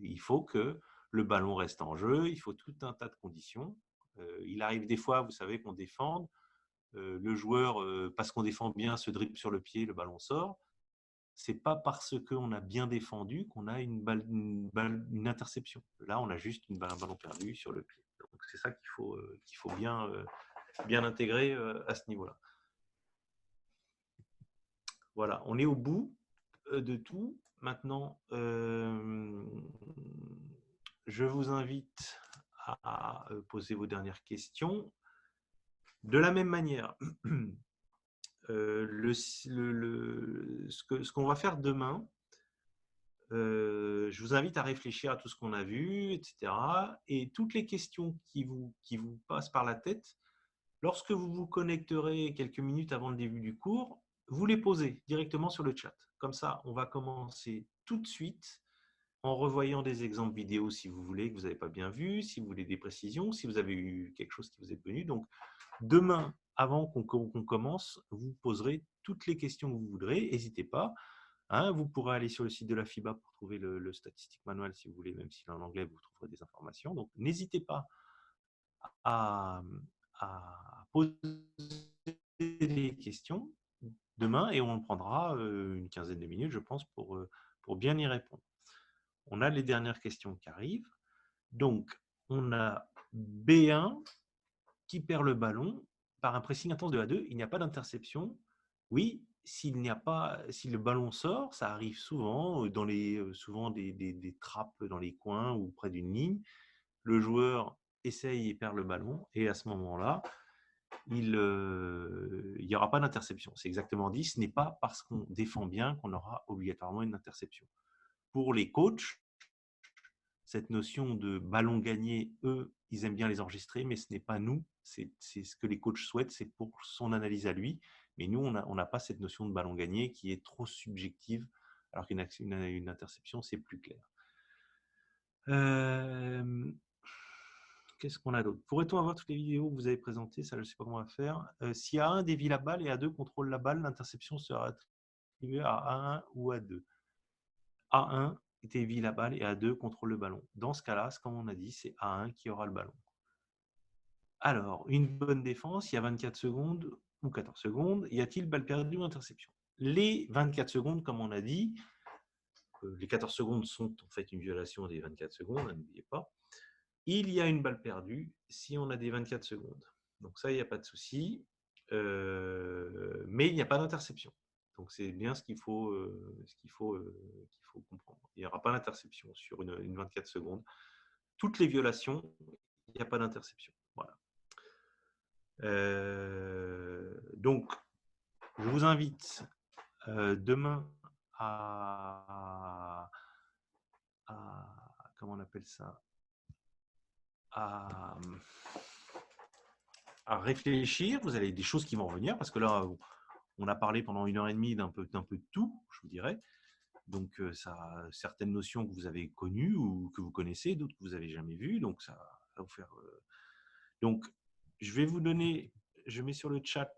Il faut que le ballon reste en jeu, il faut tout un tas de conditions. Il arrive des fois, vous savez, qu'on défende. Le joueur, parce qu'on défend bien, se dribble sur le pied, le ballon sort. Ce n'est pas parce qu'on a bien défendu qu'on a une interception. Là, on a juste un ballon perdu sur le pied. Donc, c'est ça qu'il faut bien intégrer à ce niveau-là. Voilà, on est au bout de tout. Maintenant, je vous invite à poser vos dernières questions. De la même manière, ce qu'on va faire demain, je vous invite à réfléchir à tout ce qu'on a vu, etc. Et toutes les questions qui vous passent par la tête, lorsque vous vous connecterez quelques minutes avant le début du cours, vous les posez directement sur le chat. Comme ça, on va commencer tout de suite en revoyant des exemples vidéo si vous voulez, que vous n'avez pas bien vu, si vous voulez des précisions, si vous avez eu quelque chose qui vous est venu. Donc, demain, avant qu'on commence, vous poserez toutes les questions que vous voudrez. N'hésitez pas. Hein, vous pourrez aller sur le site de la FIBA pour trouver le statistique manual si vous voulez, même si en anglais, vous trouverez des informations. Donc, n'hésitez pas à poser des questions demain et on prendra une quinzaine de minutes, je pense, pour bien y répondre. On a les dernières questions qui arrivent. Donc, on a B1 qui perd le ballon par un pressing intense de A2. Il n'y a pas d'interception. Oui, si le ballon sort, ça arrive souvent, souvent des trappes dans les coins ou près d'une ligne. Le joueur essaye et perd le ballon. Et à ce moment-là, il n'y aura pas d'interception. C'est exactement dit. Ce n'est pas parce qu'on défend bien qu'on aura obligatoirement une interception. Pour les coachs, cette notion de ballon gagné, eux, ils aiment bien les enregistrer, mais ce n'est pas nous. C'est ce que les coachs souhaitent, c'est pour son analyse à lui. Mais nous, on n'a pas cette notion de ballon gagné qui est trop subjective, alors qu'une interception, c'est plus clair. Qu'est-ce qu'on a d'autre? Pourrait-on avoir toutes les vidéos que vous avez présentées? Ça, je ne sais pas comment on va faire. Si A1 dévie la balle et A2 contrôle la balle, l'interception sera attribuée à A1 ou A2. A1 dévie la balle et A2 contrôle le ballon. Dans ce cas-là, comme on a dit, c'est A1 qui aura le ballon. Alors, une bonne défense, il y a 24 secondes ou 14 secondes. Y a-t-il balle perdue ou interception? Les 24 secondes, comme on a dit, les 14 secondes sont en fait une violation des 24 secondes, n'oubliez pas. Il y a une balle perdue si on a des 24 secondes. Donc ça, il n'y a pas de souci. Mais il n'y a pas d'interception. Donc c'est bien ce qu'il faut comprendre. Il n'y aura pas d'interception sur une 24 secondes. Toutes les violations, il n'y a pas d'interception. Voilà. Donc, je vous invite demain à comment on appelle ça, à réfléchir. Vous avez des choses qui vont revenir parce que là, on a parlé pendant 1h30 d'un peu de tout, je vous dirais. Donc, ça, certaines notions que vous avez connues ou que vous connaissez, d'autres que vous n'avez jamais vues. Donc, ça va vous faire. Donc, je vais vous donner, je mets sur le chat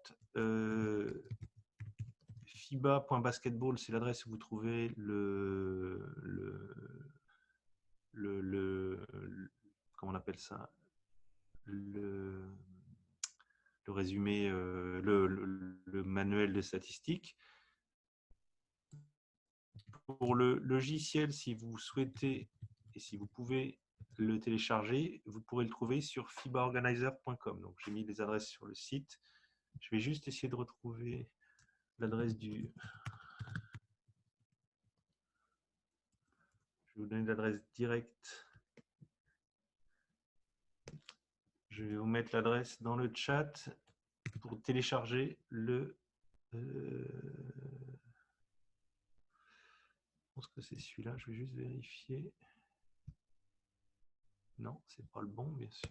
fiba.basketball, c'est l'adresse où vous trouvez comment on appelle ça, le résumé, le manuel de statistiques. Pour le logiciel, si vous souhaitez et si vous pouvez le télécharger, vous pourrez le trouver sur fibaorganizer.com. Donc, j'ai mis les adresses sur le site. Je vais juste essayer de retrouver l'adresse du... Je vais vous donner l'adresse directe. Je vais vous mettre l'adresse dans le chat pour télécharger le... je pense que c'est celui-là. Je vais juste vérifier. Non, c'est pas le bon, bien sûr.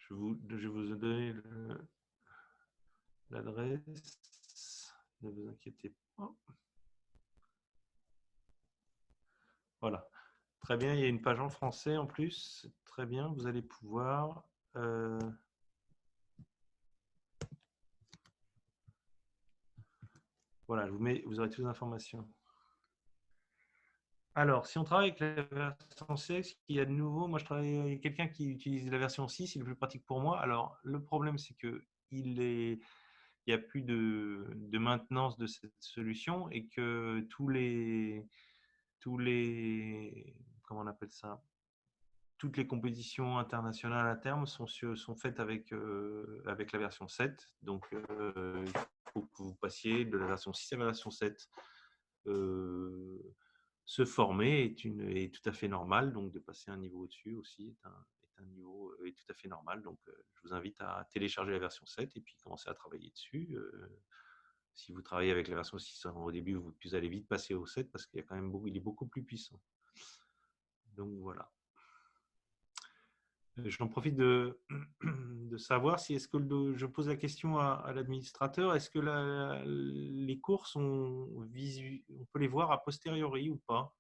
Je vais vous donner l'adresse. Ne vous inquiétez pas. Voilà. Très bien, il y a une page en français en plus. Très bien, vous allez pouvoir... Voilà, je vous mets, vous aurez toutes les informations. Alors, si on travaille avec la version 6, il y a de nouveau, moi je travaille avec quelqu'un qui utilise la version 6, c'est le plus pratique pour moi. Alors, le problème, c'est qu'il n'y a plus de maintenance de cette solution et que comment on appelle ça, toutes les compétitions internationales à terme sont faites avec la version 7. Donc, il faut que vous passiez de la version 6 à la version 7. Se former est tout à fait normal, donc de passer un niveau au-dessus aussi est tout à fait normal. Donc, je vous invite à télécharger la version 7 et puis commencer à travailler dessus. Si vous travaillez avec la version 6 au début, vous allez vite passer au 7 parce qu'il y a quand même il est beaucoup plus puissant. Donc voilà. J'en profite de savoir si est-ce que je pose la question à l'administrateur, est-ce que les cours sont on peut les voir a posteriori ou pas?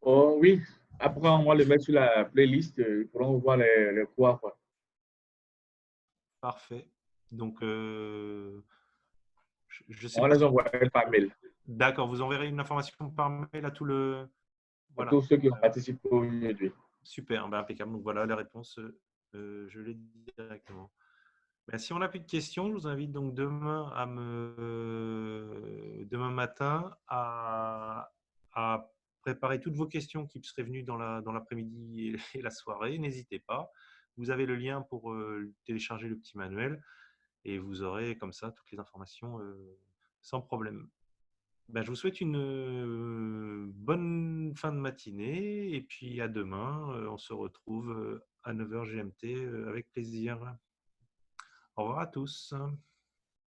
Oh, oui, après, on va le mettre sur la playlist. Ils pourront voir les cours, quoi. Parfait. Donc, je sais On pas les si... envoie par mail D'accord, vous enverrez une information par mail à tout le... à Voilà, tous ceux qui ont participé aujourd'hui. super, ben, impeccable. Donc voilà la réponse, je l'ai directement. Ben, si on n'a plus de questions, je vous invite donc demain demain matin à préparer toutes vos questions qui seraient venues dans l'après-midi et la soirée. N'hésitez pas. Vous avez le lien pour télécharger le petit manuel et vous aurez comme ça toutes les informations sans problème. Ben, je vous souhaite une bonne fin de matinée et puis à demain. On se retrouve à 9h GMT avec plaisir. Au revoir à tous.